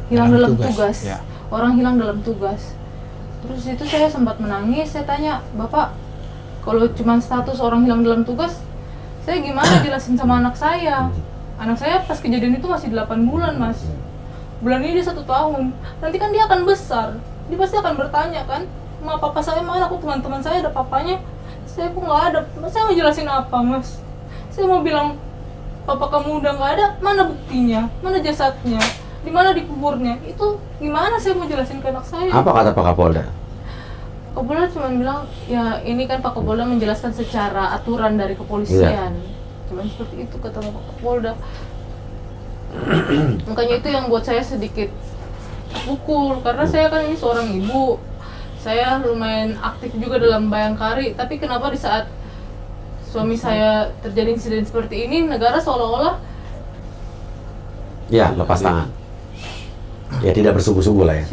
dalam tugas. Ya. Orang hilang dalam tugas. Terus itu saya sempat menangis, saya tanya, Bapak, kalau cuma status orang hilang dalam tugas, saya gimana jelasin sama anak saya? Anak saya pas kejadian itu masih 8 bulan, Mas. Bulan ini dia 1 tahun. Nanti kan dia akan besar. Dia pasti akan bertanya kan, Ma, papa saya mana? Aku teman-teman saya ada papanya. Saya pun nggak ada. Saya mau jelasin apa, Mas? Saya mau bilang, papa kamu udah nggak ada, mana buktinya, mana jasadnya, di mana dikuburnya? Itu gimana saya mau jelasin ke anak saya? Apa kata Pak Kapolda? Kapolda cuma bilang, ya ini kan Pak Kapolda menjelaskan secara aturan dari kepolisian. Cuman seperti itu kata Pak Kapolda. Makanya itu yang buat saya sedikit pukul, karena saya kan ini seorang ibu. Saya lumayan aktif juga dalam Bayangkari, tapi kenapa di saat suami saya terjadi insiden seperti ini, negara seolah-olah ya lepas tangan. Ya tidak bersungguh-sungguh lah ya.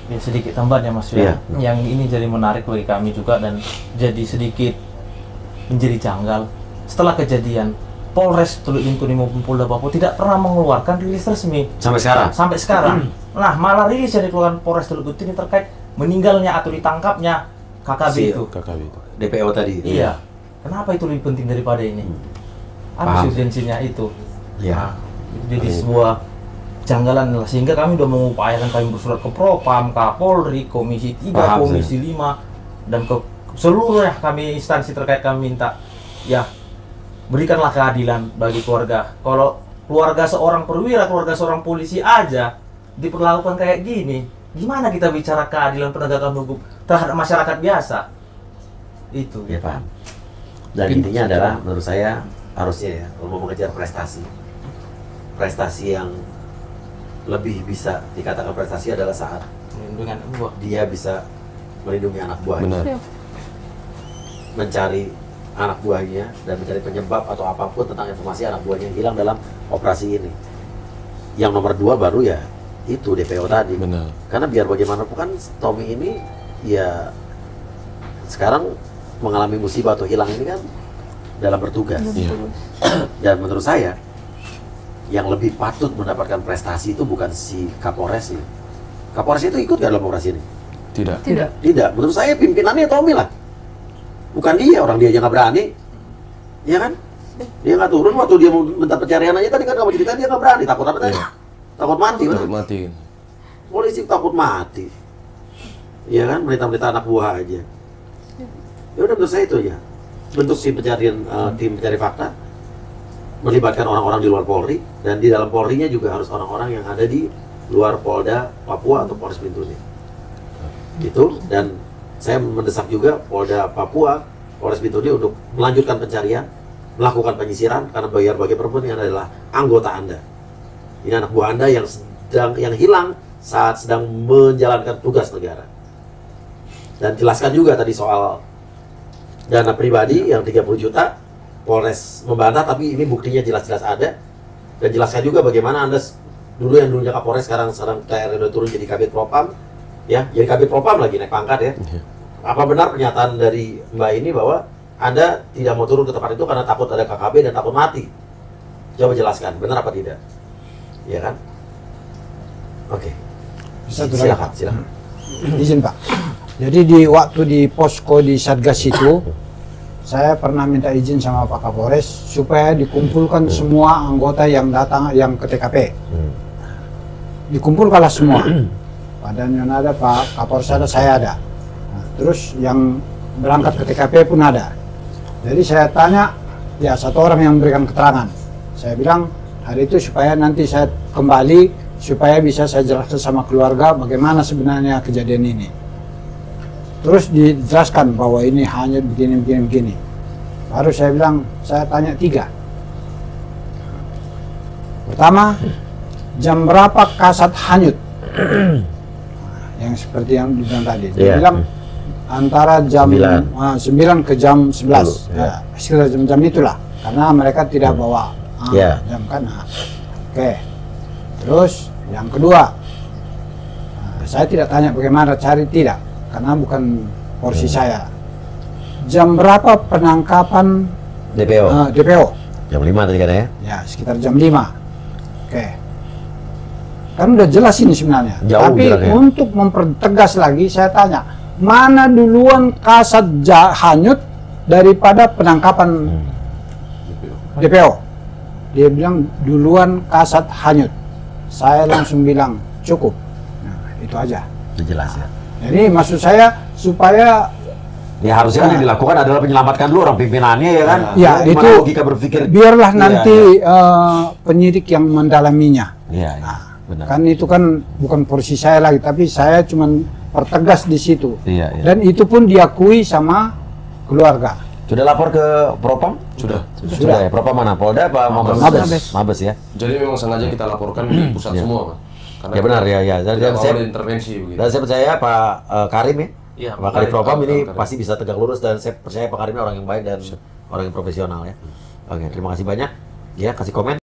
Ya, sedikit tambahan ya Mas ya. Yang ini jadi menarik bagi kami juga dan jadi sedikit menjadi janggal. Setelah kejadian, Polres Teluk Bintuni maupun Polda Papua tidak pernah mengeluarkan rilis resmi Sampai sekarang. sampai sekarang. Nah, malah rilis yang dikeluarkan Polres Teluk Bintuni terkait meninggalnya atau ditangkapnya KKB itu. KKB itu. DPO tadi. Iya. Kenapa itu lebih penting daripada ini? Apa Paham. urgensinya itu? Ya. Nah, itu jadi sebuah janggalan lah, sehingga kami sudah mengupayakan, kami bersurat ke Propam, Kapolri, Komisi 3, Paham, Komisi 5 dan ke seluruh kami instansi terkait. Kami minta ya berikanlah keadilan bagi keluarga. Kalau keluarga seorang perwira, keluarga seorang polisi aja diperlakukan kayak gini, gimana kita bicara keadilan penegakan hukum terhadap masyarakat biasa? Itu Ya paham. Dan intinya adalah menurut saya harusnya ya, kalau mau mengejar prestasi, prestasi yang lebih bisa dikatakan prestasi adalah saat dengan gua. dia bisa melindungi anak buahnya, Benar. mencari anak buahnya dan mencari penyebab atau apapun tentang informasi anak buahnya yang hilang dalam operasi ini. Yang nomor 2 baru ya itu DPO tadi. Benar. Karena biar bagaimanapun kan Tommy ini ya sekarang mengalami musibah atau hilang ini kan dalam bertugas. Iya. Dan menurut saya yang lebih patut mendapatkan prestasi itu bukan si Kapolres. Kapolres itu ikut gak dalam operasi ini? Tidak. Tidak. Menurut saya pimpinannya Tommy lah. Bukan dia, orang dia aja nggak berani. Iya kan? Dia nggak turun waktu dia mau minta pencarian aja tadi kan kamu cerita dia nggak berani. Takut apa tadi? Iya. Takut mati. Takut Benar? mati. Polisi takut mati. Iya kan? Merintah-merintah anak buah aja. Ya udah menurut saya itu aja. Bentuk tim pencarian, tim pencari fakta melibatkan orang-orang di luar Polri, dan di dalam Polri-nya juga harus orang-orang yang ada di luar Polda Papua atau Polres Bintuni. Gitu. Dan saya mendesak juga Polda Papua, Polres Bintuni untuk melanjutkan pencarian, melakukan penyisiran, karena Bayar-Bagi Perempuan ini adalah anggota Anda. Ini anak buah Anda yang hilang saat sedang menjalankan tugas negara. Dan jelaskan juga tadi soal dana pribadi yang 30 juta, Polres membantah, tapi ini buktinya jelas-jelas ada. Dan jelaskan juga bagaimana Anda dulu yang dulunya Kapolres, sekarang TR udah turun jadi Kabid Propam, ya, jadi Kabid Propam lagi naik pangkat ya. Apa benar pernyataan dari Mbak ini bahwa Anda tidak mau turun ke tempat itu karena takut ada KKB dan takut mati? Coba jelaskan, benar apa tidak? Iya kan? Oke. Silakan. Izin Pak. Jadi di waktu di posko di Satgas itu, saya pernah minta izin sama Pak Kapolres supaya dikumpulkan semua anggota yang datang yang ke TKP. Dikumpulkanlah semua. Pak Danyon ada, Pak Kapolres ada, saya ada. Nah, terus yang berangkat ke TKP pun ada. Jadi saya tanya, ya satu orang yang memberikan keterangan. Saya bilang hari itu supaya nanti saya kembali supaya bisa saya jelaskan sama keluarga bagaimana sebenarnya kejadian ini. Terus dijelaskan bahwa ini hanya begini. Baru saya bilang, saya tanya 3. Pertama, jam berapa kasat hanyut? Yang seperti yang dibilang tadi. Dia bilang antara jam 9 ke jam 11. Ya, sekitar jam-jam itulah. Karena mereka tidak bawa jam kan. Oke. Terus yang kedua, saya tidak tanya bagaimana cari, tidak. Karena bukan porsi saya. Jam berapa penangkapan DPO? DPO? Jam 5 tadi kan ya? Ya, sekitar jam 5. Oke. Kan udah jelas ini sebenarnya. Jauh tapi jaraknya. untuk mempertegas lagi, saya tanya, mana duluan kasat hanyut daripada penangkapan DPO? Dia bilang duluan kasat hanyut. Saya langsung bilang cukup. Nah, itu aja. Itu jelas ya. Jadi maksud saya supaya Ya harusnya yang dilakukan adalah menyelamatkan dulu orang pimpinannya ya kan. Ya, Gimana itu logika berpikir. biarlah Iya, nanti penyidik yang mendalaminya. Iya, iya. Benar. Kan itu kan bukan porsi saya lagi, tapi saya cuman pertegas di situ. Iya, iya. Dan itu pun diakui sama keluarga. Sudah lapor ke Propam? Sudah. Sudah ya. Propam mana? Polda apa Mabes? Mabes ya. Jadi memang sengaja kita laporkan di pusat semua, Pak. Karena Ya benar ya ya. Dan saya saya intervensi begitu. dan saya percaya Pak Karim ya. Iya, Pak Karim Propam ini Karim. pasti bisa tegak lurus dan saya percaya Pak Karim ini orang yang baik dan orang yang profesional ya. Oke, terima kasih banyak. Ya, kasih komen.